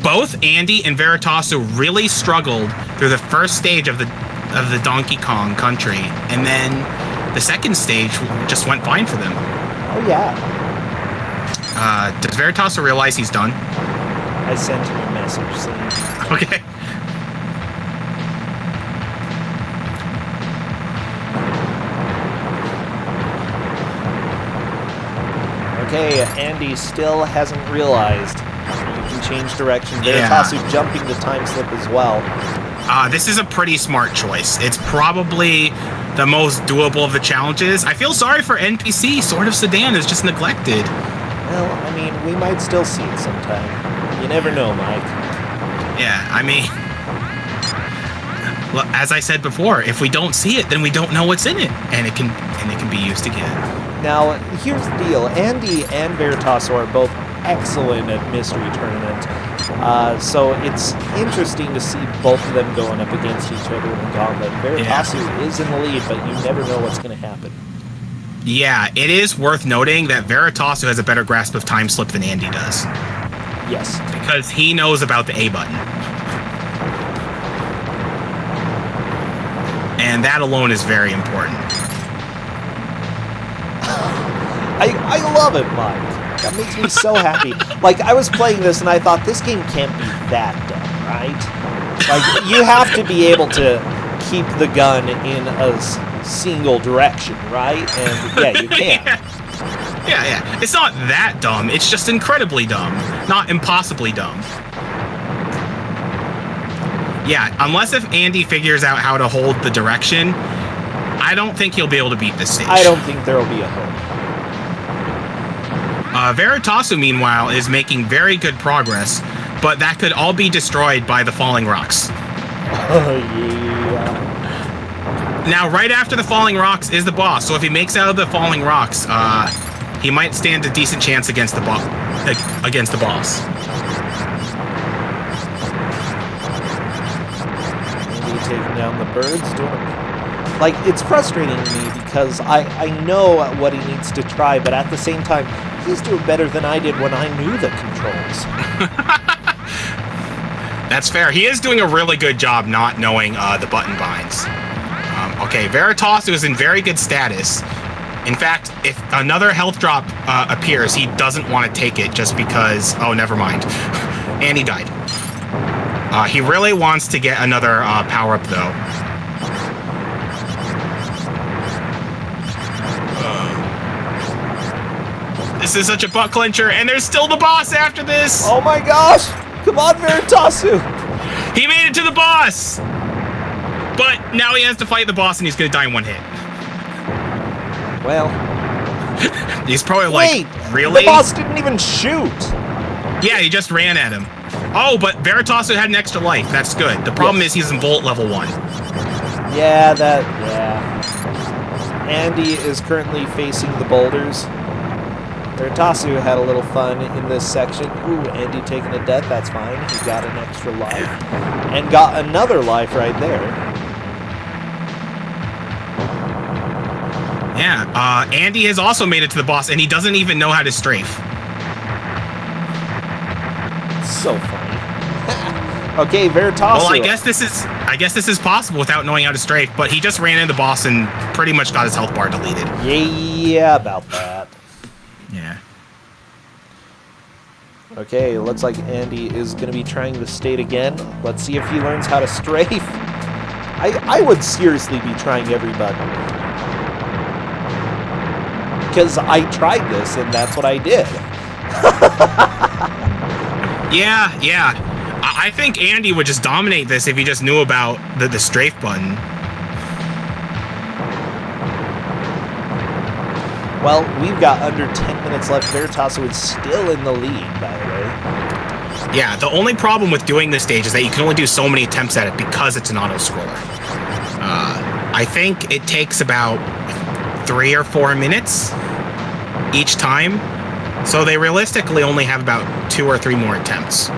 [SPEAKER 2] Both Andy and Veritasu really struggled through the first stage of the Donkey Kong Country, and then the second stage just went fine for them.
[SPEAKER 1] Oh yeah.
[SPEAKER 2] Does Veritasu realize he's done?
[SPEAKER 1] I sent him a message saying.
[SPEAKER 2] Okay.
[SPEAKER 1] Okay, Andy still hasn't realized you can change direction. Veritasu jumping the time slip as well.
[SPEAKER 2] This is a pretty smart choice. It's probably the most doable of the challenges. I feel sorry for NPC. Sword of Sedan is just neglected.
[SPEAKER 1] Well, I mean, we might still see it sometime. You never know, Mike.
[SPEAKER 2] Yeah, I mean, well, as I said before, if we don't see it, then we don't know what's in it, and it can be used again.
[SPEAKER 1] Now, here's the deal. Andy and Veritasu are both excellent at Mystery Tournament. So it's interesting to see both of them going up against each other in the Gauntlet. Veritasu is in the lead, but you never know what's going to happen.
[SPEAKER 2] Yeah, it is worth noting that Veritasu has a better grasp of time slip than Andy does.
[SPEAKER 1] Yes.
[SPEAKER 2] Because he knows about the A button. And that alone is very important.
[SPEAKER 1] I love it, Mike. That makes me so happy. Like, I was playing this and I thought, this game can't be that dumb, right? Like, you have to be able to keep the gun in a single direction, right? And yeah, you can.
[SPEAKER 2] Yeah. It's not that dumb. It's just incredibly dumb. Not impossibly dumb. Yeah, unless if Andy figures out how to hold the direction, I don't think he'll be able to beat this stage.
[SPEAKER 1] I don't think there'll be a hope.
[SPEAKER 2] Veritasu, meanwhile, is making very good progress, but that could all be destroyed by the falling rocks.
[SPEAKER 1] Oh, yeah.
[SPEAKER 2] Now, right after the falling rocks is the boss, so if he makes out of the falling rocks, he might stand a decent chance against the boss.
[SPEAKER 1] Maybe taking down the birds, like, it's frustrating to me because I know what he needs to try, but at the same time, he's doing better than I did when I knew the controls.
[SPEAKER 2] That's fair. He is doing a really good job not knowing the button binds. Okay, Veritasu is in very good status. In fact, if another health drop appears, he doesn't want to take it just because... Oh, never mind. And he died. He really wants to get another power-up, though. This is such a butt clincher, and there's still the boss after this!
[SPEAKER 1] Oh my gosh! Come on, Veritasu!
[SPEAKER 2] He made it to the boss! But now he has to fight the boss, and he's gonna die in one hit.
[SPEAKER 1] Well...
[SPEAKER 2] He's probably like, really?
[SPEAKER 1] The boss didn't even shoot!
[SPEAKER 2] Yeah, he just ran at him. Oh, but Veritasu had an extra life. That's good. The problem is he's in bullet level 1.
[SPEAKER 1] Yeah. Andy is currently facing the boulders. Veritasu had a little fun in this section. Ooh, Andy taking a death, that's fine. He got an extra life. And got another life right there.
[SPEAKER 2] Yeah, Andy has also made it to the boss, and he doesn't even know how to strafe.
[SPEAKER 1] So funny. Okay, Veritasu.
[SPEAKER 2] Well, I guess this is possible without knowing how to strafe, but he just ran into the boss and pretty much got his health bar deleted.
[SPEAKER 1] Yeah, about that.
[SPEAKER 2] Yeah.
[SPEAKER 1] Okay, looks like Andy is going to be trying the state again. Let's see if he learns how to strafe. I would seriously be trying every button. Because I tried this, and that's what I did.
[SPEAKER 2] Yeah. I think Andy would just dominate this if he just knew about the strafe button.
[SPEAKER 1] Well, we've got under 10 minutes left. Veritasu is still in the lead, by the way.
[SPEAKER 2] Yeah, the only problem with doing this stage is that you can only do so many attempts at it because it's an auto-scroller. I think it takes about 3 or 4 minutes each time, so they realistically only have about 2 or 3 more attempts.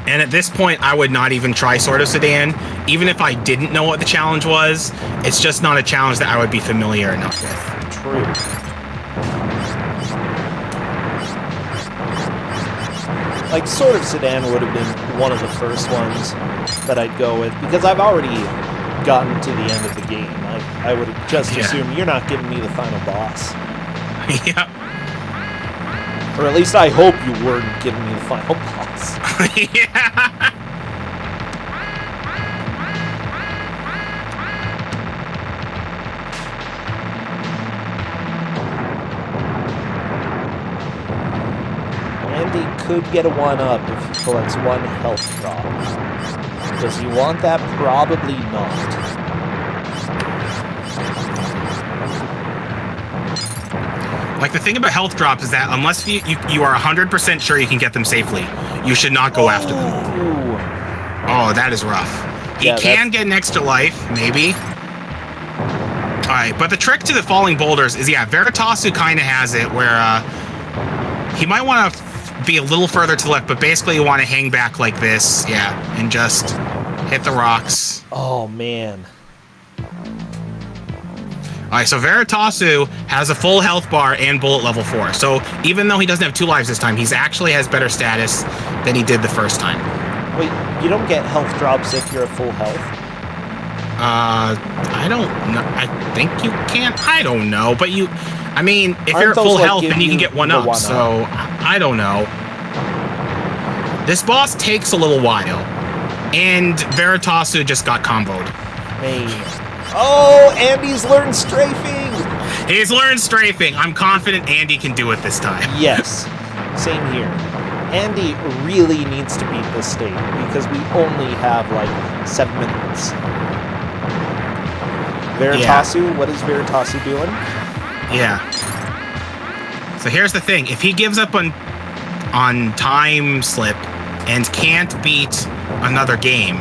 [SPEAKER 2] And at this point, I would not even try Sword of Sedan. Even if I didn't know what the challenge was, it's just not a challenge that I would be familiar enough with.
[SPEAKER 1] True. Like, Sword of Sedan would have been one of the first ones that I'd go with, because I've already gotten to the end of the game. I would just assume you're not giving me the final boss.
[SPEAKER 2] Yeah.
[SPEAKER 1] Or at least I hope you weren't giving me the final boss.
[SPEAKER 2] Yeah.
[SPEAKER 1] Andy could get a 1-up if he collects 1 health drop. Does he want that? Probably not.
[SPEAKER 2] Like, the thing about health drops is that unless you are 100% sure you can get them safely, you should not go after them. Oh, that is rough. He can get an extra life, maybe. Alright, but the trick to the falling boulders is, Veritasu kind of has it where he might want to be a little further to the left, but basically you want to hang back like this, and just hit the rocks.
[SPEAKER 1] Oh, man.
[SPEAKER 2] Alright, so Veritasu has a full health bar and bullet level 4. So even though he doesn't have 2 lives this time, he's actually has better status than he did the first time.
[SPEAKER 1] Wait, you don't get health drops if you're at full health?
[SPEAKER 2] I don't know. I think you can't. I don't know. But if you're at full health, then you can get 1 up. So I don't know. This boss takes a little while. And Veritasu just got comboed.
[SPEAKER 1] Man. Oh, Andy's learned strafing!
[SPEAKER 2] He's learned strafing. I'm confident Andy can do it this time.
[SPEAKER 1] Yes, same here. Andy really needs to beat this state because we only have like 7 minutes. Veritasu, what is Veritasu doing?
[SPEAKER 2] Yeah. So here's the thing. If he gives up on time slip and can't beat another game,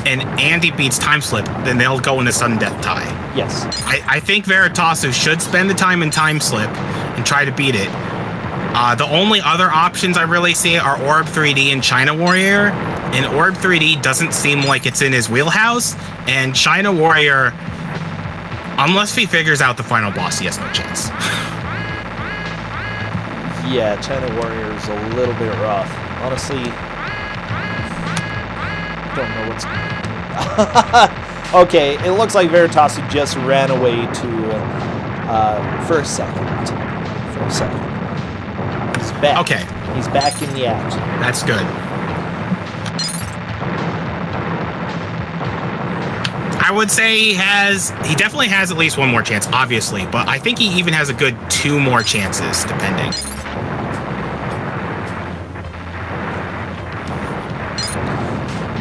[SPEAKER 2] and Andy beats time slip, then they'll go in a sudden death tie.
[SPEAKER 1] Yes.
[SPEAKER 2] I think Veritasu should spend the time in time slip and try to beat it. The only other options I really see are Orb 3D and China Warrior. And Orb 3D doesn't seem like it's in his wheelhouse. And China Warrior, unless he figures out the final boss, he has no chance.
[SPEAKER 1] Yeah, China Warrior is a little bit rough. Honestly, don't know what's going on. Okay, it looks like Veritasu just ran away to for a second. He's back.
[SPEAKER 2] Okay.
[SPEAKER 1] He's back in the action.
[SPEAKER 2] That's good. I would say he definitely has at least 1 more chance, obviously, but I think he even has a good 2 more chances, depending.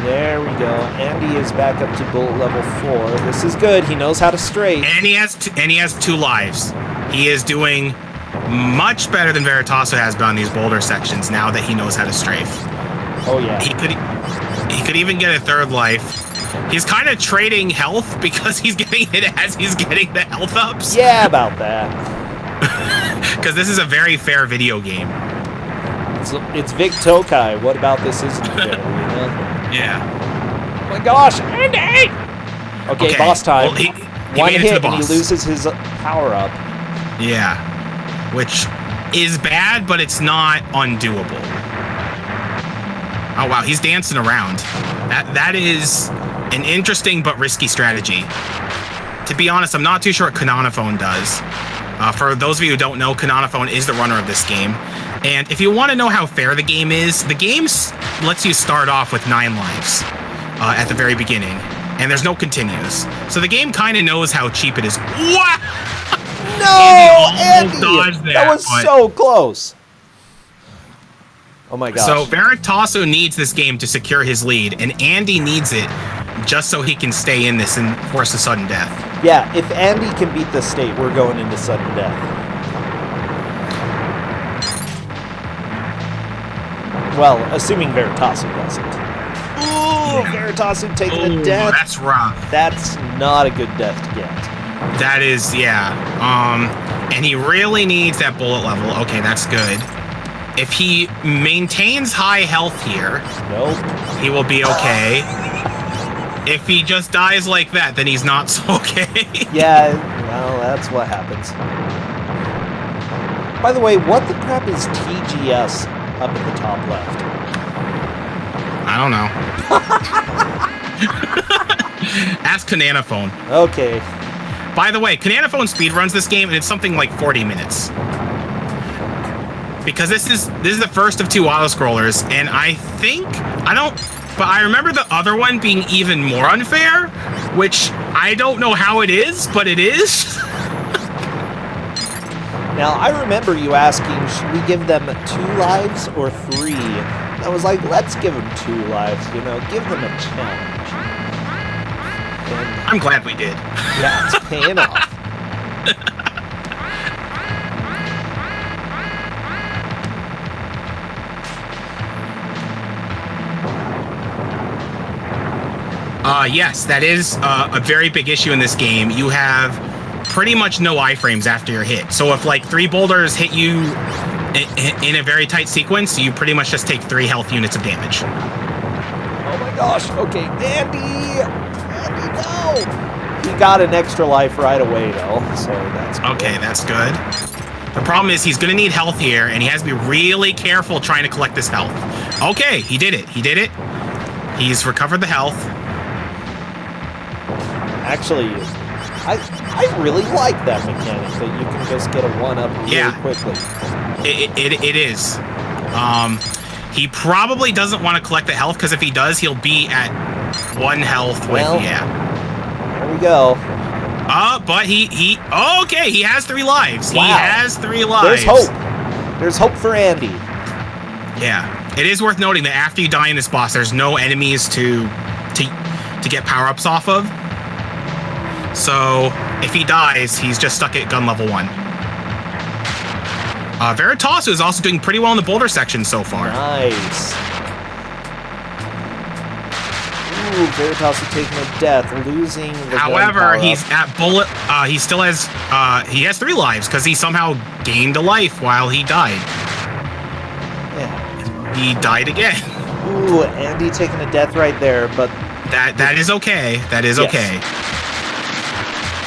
[SPEAKER 1] There we go. Andy is back up to bullet level 4. This is good. He knows how to strafe.
[SPEAKER 2] And he has 2 lives. He is doing much better than Veritasu has been on these boulder sections now that he knows how to strafe.
[SPEAKER 1] Oh yeah.
[SPEAKER 2] He could even get a 3rd life. He's kind of trading health because he's getting it as he's getting the health ups.
[SPEAKER 1] Yeah, about that.
[SPEAKER 2] Because this is a very fair video game.
[SPEAKER 1] It's Vic Tokai. What about this isn't fair, you know?
[SPEAKER 2] Yeah.
[SPEAKER 1] Oh my gosh, Andy! Okay, boss time.
[SPEAKER 2] Well, he
[SPEAKER 1] One
[SPEAKER 2] made it
[SPEAKER 1] hit
[SPEAKER 2] to the
[SPEAKER 1] and he
[SPEAKER 2] boss.
[SPEAKER 1] loses his power up.
[SPEAKER 2] Yeah. which is bad, but it's not undoable. Oh wow, he's dancing around. That is an interesting but risky strategy. To be honest, I'm not too sure what Canonophone does. For those of you who don't know, Canonophone is the runner of this game. And if you want to know how fair the game is, the game lets you start off with 9 lives at the very beginning. And there's no continues. So the game kind of knows how cheap it is. What?
[SPEAKER 1] No, Andy! That was so close. Oh my gosh.
[SPEAKER 2] So Veritasu needs this game to secure his lead, and Andy needs it just so he can stay in this and force a sudden death.
[SPEAKER 1] Yeah, if Andy can beat the state, we're going into sudden death. Well, assuming Veritasu doesn't. Ooh, Veritasu taking a death.
[SPEAKER 2] That's rough.
[SPEAKER 1] That's not a good death to get.
[SPEAKER 2] That is, yeah. And he really needs that bullet level. Okay, that's good. If he maintains high health here,
[SPEAKER 1] nope,
[SPEAKER 2] he will be okay. If he just dies like that, then he's not so okay.
[SPEAKER 1] Yeah, well, that's what happens. By the way, what the crap is TGS up at the top left?
[SPEAKER 2] I don't know. Ask Canonophone.
[SPEAKER 1] Okay.
[SPEAKER 2] By the way, Canonophone speedruns this game, and it's something like 40 minutes. Because this is the first of 2 auto-scrollers, and I remember the other one being even more unfair, which I don't know how it is, but it is.
[SPEAKER 1] Now, I remember you asking, should we give them 2 lives or 3? I was like, let's give them 2 lives, you know, give them a challenge. And
[SPEAKER 2] I'm glad we did.
[SPEAKER 1] yeah, it's paying off.
[SPEAKER 2] Yes, that is a very big issue in this game. You have pretty much no iframes after your hit. So if like 3 boulders hit you in a very tight sequence, you pretty much just take 3 health units of damage.
[SPEAKER 1] Oh my gosh, okay, Andy, no! He got an extra life right away though, so that's good.
[SPEAKER 2] Okay, that's good. The problem is he's going to need health here, and he has to be really careful trying to collect this health. Okay, he did it. He's recovered the health.
[SPEAKER 1] Actually, I really like that mechanic that you can just get a 1-up really quickly.
[SPEAKER 2] It is. He probably doesn't want to collect the health, because if he does, he'll be at 1 health with,
[SPEAKER 1] there we go.
[SPEAKER 2] But he has 3 lives.
[SPEAKER 1] Wow.
[SPEAKER 2] He has 3 lives.
[SPEAKER 1] There's hope. There's hope for Andy.
[SPEAKER 2] Yeah. It is worth noting that after you die in this boss, there's no enemies to get power-ups off of. So if he dies, he's just stuck at gun level 1. Veritasu is also doing pretty well in the boulder section so far.
[SPEAKER 1] Nice. Ooh, Veritasu taking a death, losing the
[SPEAKER 2] However, he's at bullet. He still has. He has 3 lives because he somehow gained a life while he died.
[SPEAKER 1] Yeah.
[SPEAKER 2] He died again.
[SPEAKER 1] Ooh, Andy taking a death right there, but
[SPEAKER 2] that is okay. That is okay.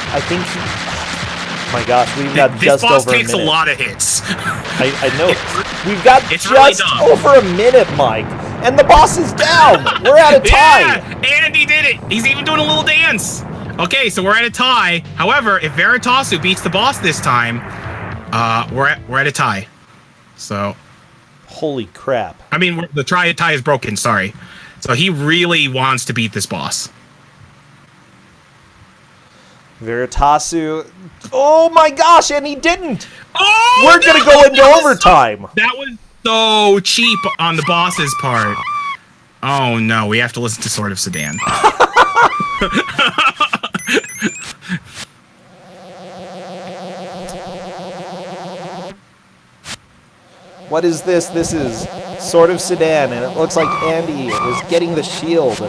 [SPEAKER 1] I think oh my gosh, we've got just over a minute.
[SPEAKER 2] This boss takes a lot of hits.
[SPEAKER 1] I know. We've got just
[SPEAKER 2] really
[SPEAKER 1] over a minute, Mike. And the boss is down. We're at a tie.
[SPEAKER 2] Yeah, Andy did it. He's even doing a little dance. Okay, so we're at a tie. However, if Veritasu beats the boss this time, we're at a tie. So,
[SPEAKER 1] holy crap.
[SPEAKER 2] I mean, the tie is broken, sorry. So he really wants to beat this boss.
[SPEAKER 1] Veritasu. Oh my gosh, and he didn't.
[SPEAKER 2] Oh,
[SPEAKER 1] we're going to go into overtime.
[SPEAKER 2] That was so cheap on the boss's part. Oh no, we have to listen to Sword of Sedan.
[SPEAKER 1] What is this? This is Sword of Sedan, and it looks like Andy is getting the shield.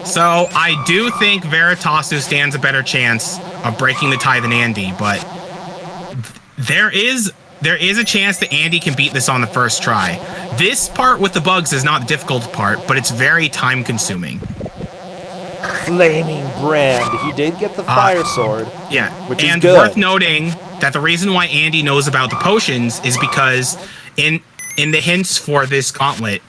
[SPEAKER 2] So I do think Veritasu stands a better chance of breaking the tie than Andy, but there is a chance that Andy can beat this on the first try. This part with the bugs is not the difficult part, but it's very time consuming.
[SPEAKER 1] Flaming Brand. He did get the fire sword.
[SPEAKER 2] Yeah,
[SPEAKER 1] which is
[SPEAKER 2] and
[SPEAKER 1] good.
[SPEAKER 2] worth noting that the reason why Andy knows about the potions is because in the hints for this gauntlet,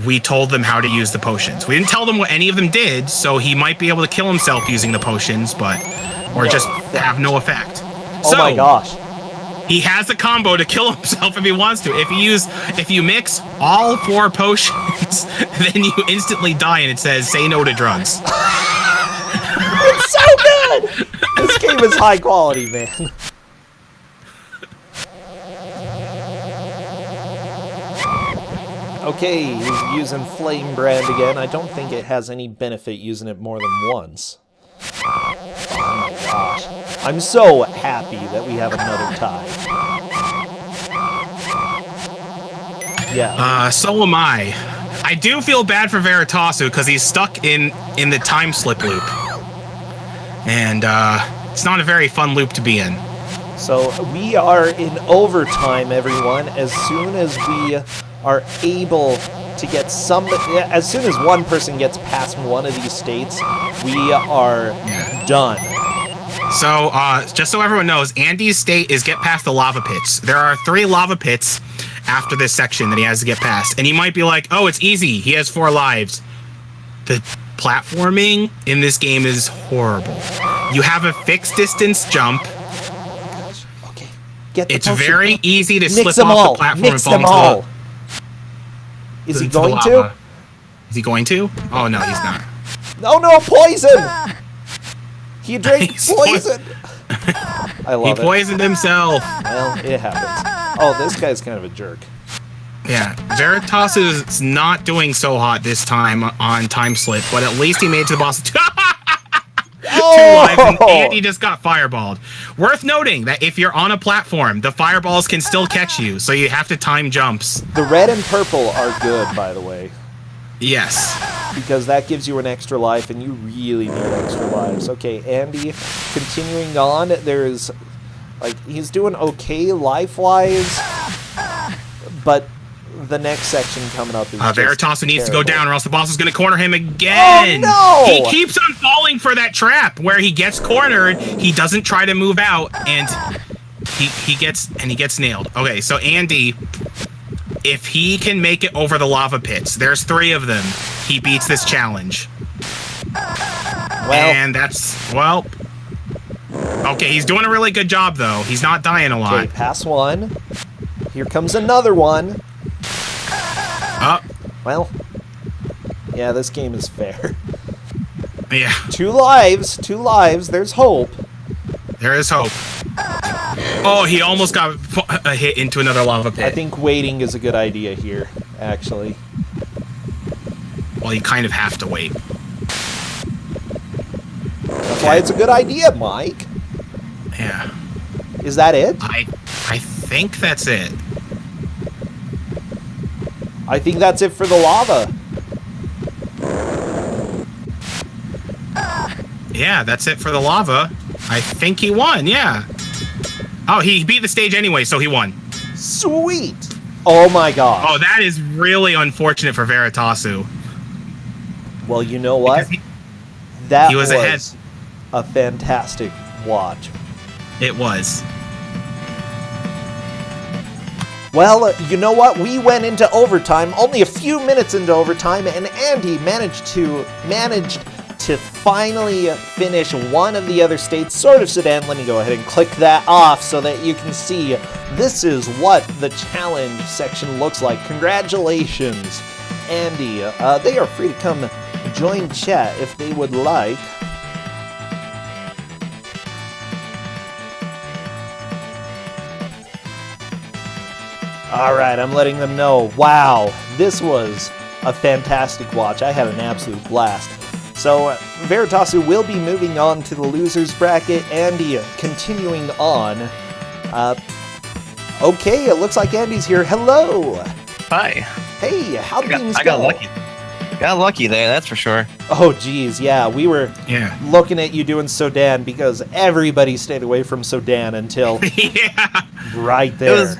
[SPEAKER 2] we told them how to use the potions. We didn't tell them what any of them did, so he might be able to kill himself using the potions, or just have no effect.
[SPEAKER 1] Oh my gosh.
[SPEAKER 2] He has a combo to kill himself if he wants to. If you mix all 4 potions, then you instantly die, and it says "Say no to drugs."
[SPEAKER 1] It's so good. This game is high quality, man. Okay, he's using Flame Brand again. I don't think it has any benefit using it more than once. Oh my gosh. I'm so happy that we have another tie. Yeah.
[SPEAKER 2] So am I. I do feel bad for Veritasu because he's stuck in the time slip loop. And it's not a very fun loop to be in.
[SPEAKER 1] So we are in overtime, everyone. As soon as we are able to get as soon as one person gets past one of these states, we are done.
[SPEAKER 2] So, just so everyone knows, Andy's state is get past the lava pits. There are 3 lava pits after this section that he has to get past. And he might be like, oh, it's easy. He has 4 lives. The platforming in this game is horrible. You have a fixed distance jump.
[SPEAKER 1] Okay. Get the
[SPEAKER 2] It's
[SPEAKER 1] potion.
[SPEAKER 2] very easy to
[SPEAKER 1] Mix
[SPEAKER 2] slip
[SPEAKER 1] them
[SPEAKER 2] off
[SPEAKER 1] all.
[SPEAKER 2] the platform
[SPEAKER 1] Mix
[SPEAKER 2] and
[SPEAKER 1] them
[SPEAKER 2] fall
[SPEAKER 1] all.
[SPEAKER 2] into
[SPEAKER 1] Is he
[SPEAKER 2] the
[SPEAKER 1] going to?
[SPEAKER 2] lava. Is he going to? Oh, no, he's not.
[SPEAKER 1] Oh no, poison! He drank
[SPEAKER 2] He's
[SPEAKER 1] poison! I love
[SPEAKER 2] He
[SPEAKER 1] it.
[SPEAKER 2] poisoned himself.
[SPEAKER 1] Well, it happens. Oh, this guy's kind of a jerk.
[SPEAKER 2] Yeah, Veritasu is not doing so hot this time on time slip, but at least he made it to the boss. 2 lives, and Andy just got fireballed. Worth noting that if you're on a platform, the fireballs can still catch you, so you have to time jumps.
[SPEAKER 1] The red and purple are good, by the way,
[SPEAKER 2] Yes.
[SPEAKER 1] because that gives you an extra life, and you really need extra lives. Okay, Andy, continuing on, there's, he's doing okay life-wise, but the next section coming up is
[SPEAKER 2] Veritasu needs to go down, or else the boss is going to corner him
[SPEAKER 1] Oh
[SPEAKER 2] again.
[SPEAKER 1] no!
[SPEAKER 2] He keeps on falling for that trap where he gets cornered. He doesn't try to move out, and he gets nailed. Okay, so Andy, if he can make it over the lava pits, there's 3 of them. He beats this challenge. And okay, he's doing a really good job though. He's not dying a lot.
[SPEAKER 1] Okay, pass 1. Here comes another one. Well, yeah, this game is fair.
[SPEAKER 2] Yeah.
[SPEAKER 1] 2 lives, 2 lives. There's hope.
[SPEAKER 2] There is hope. Oh, he almost got hit into another lava pit.
[SPEAKER 1] I think waiting is a good idea here, actually.
[SPEAKER 2] Well, you kind of have to wait.
[SPEAKER 1] That's why it's a good idea, Mike.
[SPEAKER 2] Yeah.
[SPEAKER 1] Is that it?
[SPEAKER 2] I think that's it.
[SPEAKER 1] I think that's it for the lava.
[SPEAKER 2] Yeah, that's it for the lava. I think he won, yeah. Oh, he beat the stage anyway, so he won.
[SPEAKER 1] Sweet. Oh my gosh.
[SPEAKER 2] Oh, that is really unfortunate for Veritasu.
[SPEAKER 1] Well, you know what?
[SPEAKER 2] Because
[SPEAKER 1] That
[SPEAKER 2] he was ahead.
[SPEAKER 1] a fantastic watch.
[SPEAKER 2] It was.
[SPEAKER 1] Well, you know what? We went into overtime, only a few minutes into overtime, and Andy managed to finally finish one of the other states, sort of Sedan. Let me go ahead and click that off so that you can see this is what the challenge section looks like. Congratulations, Andy. They are free to come join chat if they would like. All right, I'm letting them know. Wow, this was a fantastic watch. I had an absolute blast. So, Veritasu will be moving on to the losers bracket. Andy continuing on. Okay, it looks like Andy's here. Hello.
[SPEAKER 3] Hi.
[SPEAKER 1] Hey, how'd things go?
[SPEAKER 3] I got lucky. Got lucky there, that's for sure.
[SPEAKER 1] Oh, geez, yeah, we were looking at you doing Sodan because everybody stayed away from Sodan until right there.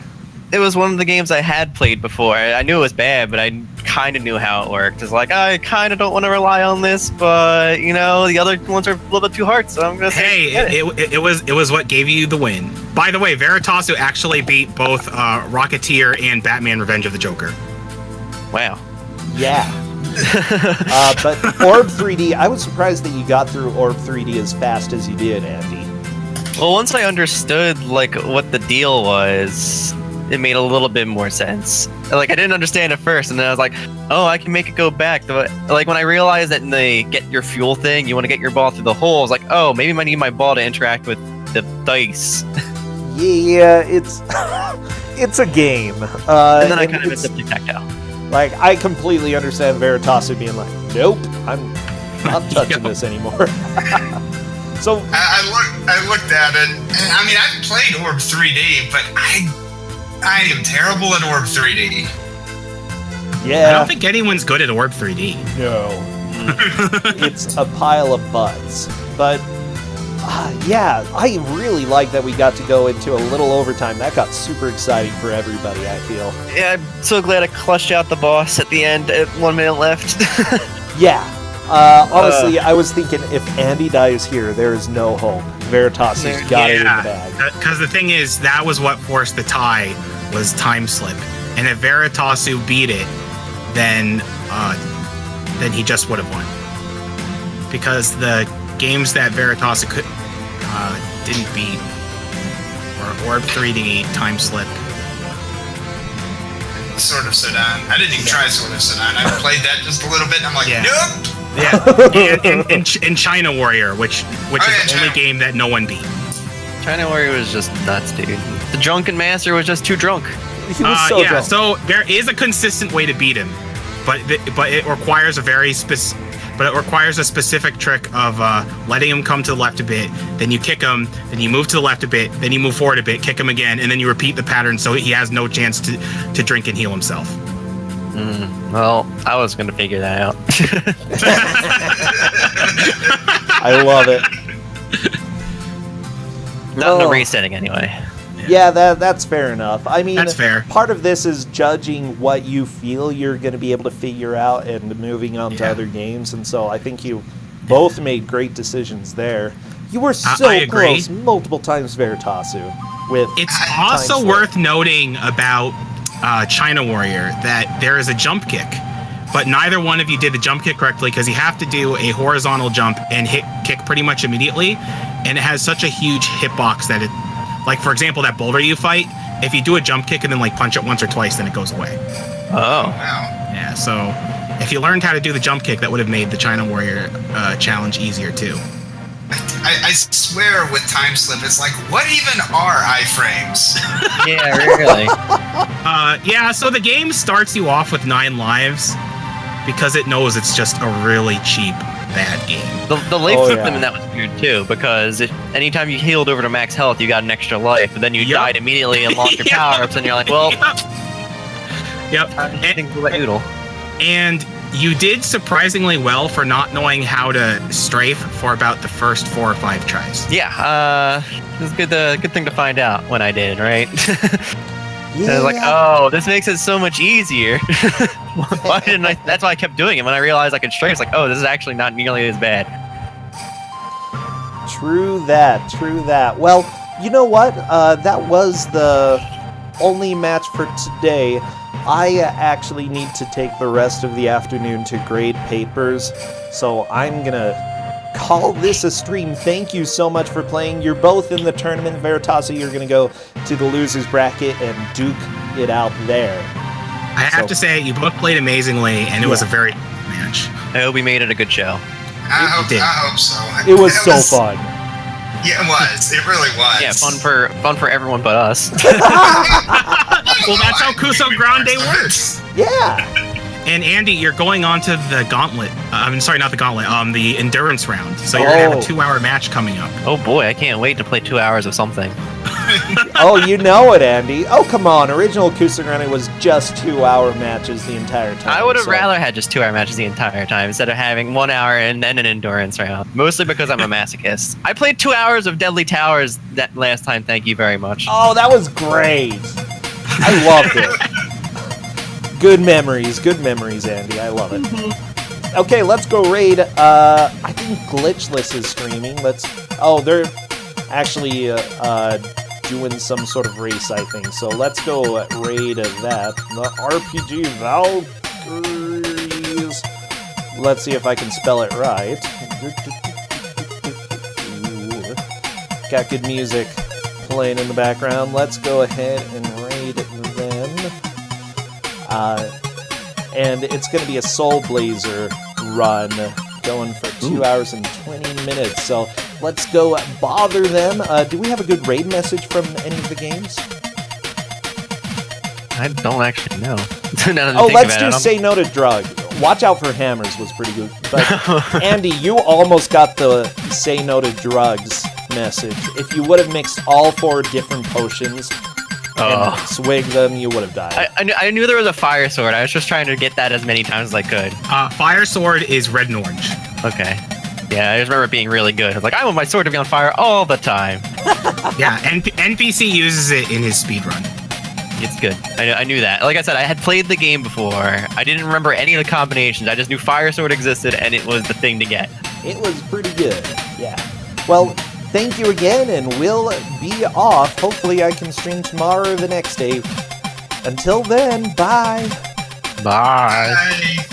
[SPEAKER 3] It was one of the games I had played before. I knew it was bad, but I kind of knew how it worked. It's like, I kind of don't want to rely on this, but, you know, the other ones are a little bit too hard, so I'm going to say...
[SPEAKER 2] Hey, it was what gave you the win. By the way, Veritasu actually beat both Rocketeer and Batman Revenge of the Joker.
[SPEAKER 3] Wow.
[SPEAKER 1] Yeah. But Orb 3D, I was surprised that you got through Orb 3D as fast as you did, Andy.
[SPEAKER 3] Well, once I understood, like, what the deal was, it made a little bit more sense. Like, I didn't understand at first, and then I was like, oh, I can make it go back. But, like, when I realized that in the get your fuel thing, you want to get your ball through the hole, I was like, oh, maybe I need my ball to interact with the dice.
[SPEAKER 1] Yeah, it's it's a game.
[SPEAKER 3] And then I kind of ended up tactile.
[SPEAKER 1] Like, I completely understand Veritasu being like, nope, I'm not touching this anymore. So
[SPEAKER 4] I looked at it, and I mean, I've played Orb 3D, but I am terrible at Orb 3D.
[SPEAKER 1] yeah,
[SPEAKER 2] I don't think anyone's good at Orb 3D.
[SPEAKER 1] no, it's a pile of butts. But yeah, I really like that we got to go into a little overtime. That got super exciting for everybody, I feel.
[SPEAKER 3] Yeah, I'm so glad I clutched out the boss at the end at 1 minute left.
[SPEAKER 1] Yeah. Honestly, I was thinking if Andy dies here, there is no hope. Veritasu's got it in the bag.
[SPEAKER 2] Because the thing is, that was what forced the tie, was time slip. And if Veritasu beat it, then he just would have won. Because the games that Veritasu didn't beat were Orb 3D, time slip.
[SPEAKER 4] Sword of Sudan. I didn't even try Sword of Sudan. I played that just a little bit, and I'm like, nope.
[SPEAKER 2] Yeah, and China Warrior, which is the only game that no one beat.
[SPEAKER 3] China Warrior was just nuts, dude. The Drunken Master was just too drunk.
[SPEAKER 1] He was so drunk.
[SPEAKER 2] So there is a consistent way to beat him, but it requires a specific trick of letting him come to the left a bit, then you kick him, then you move to the left a bit, then you move forward a bit, kick him again, and then you repeat the pattern so he has no chance to drink and heal himself.
[SPEAKER 3] Well, I was going to figure that out.
[SPEAKER 1] I love it.
[SPEAKER 3] Not in the resetting, anyway.
[SPEAKER 1] Yeah, that's fair enough. I mean,
[SPEAKER 2] That's fair.
[SPEAKER 1] Part of this is judging what you feel you're going to be able to figure out and moving on to other games, and so I think you both made great decisions there. You were so close multiple times, Veritasu.
[SPEAKER 2] It's also worth noting about China Warrior that there is a jump kick, but neither one of you did the jump kick correctly because you have to do a horizontal jump and kick pretty much immediately, and it has such a huge hitbox that it, like for example, that boulder you fight, if you do a jump kick and then like punch it once or twice, then it goes away.
[SPEAKER 3] Oh.
[SPEAKER 4] Wow.
[SPEAKER 2] Yeah, so if you learned how to do the jump kick, that would have made the China Warrior challenge easier too.
[SPEAKER 4] I swear with time slip, it's like, what even are iframes?
[SPEAKER 3] Yeah, really.
[SPEAKER 2] Yeah, so the game starts you off with 9 lives because it knows it's just a really cheap, bad game.
[SPEAKER 3] The life flip them in that was weird too, because anytime you healed over to max health, you got an extra life, but then you died immediately and lost your power-ups, and you're like, well...
[SPEAKER 2] Yep. And you did surprisingly well for not knowing how to strafe for about the first 4 or 5 tries.
[SPEAKER 3] Yeah, it was good thing to find out when I did, right?
[SPEAKER 1] Yeah.
[SPEAKER 3] I was like, oh, this makes it so much easier. Why didn't I? That's why I kept doing it. When I realized I could strafe, it's like, oh, this is actually not nearly as bad.
[SPEAKER 1] True that. Well, you know what? That was the only match for today. I actually need to take the rest of the afternoon to grade papers, so I'm gonna call this a stream. Thank you so much for playing. You're both in the tournament. Veritasu, you're gonna go to the loser's bracket and duke it out there.
[SPEAKER 2] I have to say, you both played amazingly, and it was a very good match.
[SPEAKER 3] I hope we made it a good show.
[SPEAKER 4] I hope so.
[SPEAKER 1] It was so fun.
[SPEAKER 4] Yeah, it was. It really was.
[SPEAKER 3] Yeah, fun for everyone but us.
[SPEAKER 2] Well, that's how Kusogrand3 works.
[SPEAKER 1] Yeah.
[SPEAKER 2] And Andy, you're going on to the Gauntlet. I'm sorry, not the Gauntlet. The Endurance round. So you're gonna have a 2-hour match coming up.
[SPEAKER 3] Oh boy, I can't wait to play 2 hours of something.
[SPEAKER 1] Oh, you know it, Andy. Oh, come on. Original Kusogrand3 was just 2-hour matches the entire time.
[SPEAKER 3] I would have rather had just 2-hour matches the entire time instead of having 1 hour and then an endurance round. Mostly because I'm a masochist. I played 2 hours of Deadly Towers that last time. Thank you very much.
[SPEAKER 1] Oh, that was great. I loved it. Good memories, Andy. I love it. Okay, let's go raid. I think Glitchless is streaming. They're actually doing some sort of race, I think. So let's go raid that. The RPG Valkyries. Let's see if I can spell it right. Got good music playing in the background. Let's go ahead and raid them. And it's going to be a Soul Blazer run going for 2 hours and 20 minutes. So let's go bother them. Do we have a good raid message from any of the games?
[SPEAKER 3] I don't actually know.
[SPEAKER 1] Let's do Say No to Drug. Watch Out for Hammers was pretty good. But Andy, you almost got the Say No to Drugs message. If you would have mixed all 4 different potions and swig them, you would have died.
[SPEAKER 3] I knew there was a fire sword. I was just trying to get that as many times as I could.
[SPEAKER 2] Fire sword is red and orange.
[SPEAKER 3] Okay. Yeah, I just remember it being really good. I was like, I want my sword to be on fire all the time.
[SPEAKER 2] Yeah, NPC uses it in his speedrun.
[SPEAKER 3] It's good. I knew that. Like I said, I had played the game before. I didn't remember any of the combinations. I just knew fire sword existed, and it was the thing to get.
[SPEAKER 1] It was pretty good. Yeah. Well, thank you again, and we'll be off. Hopefully I can stream tomorrow or the next day. Until then, bye.
[SPEAKER 3] Bye.
[SPEAKER 4] Bye.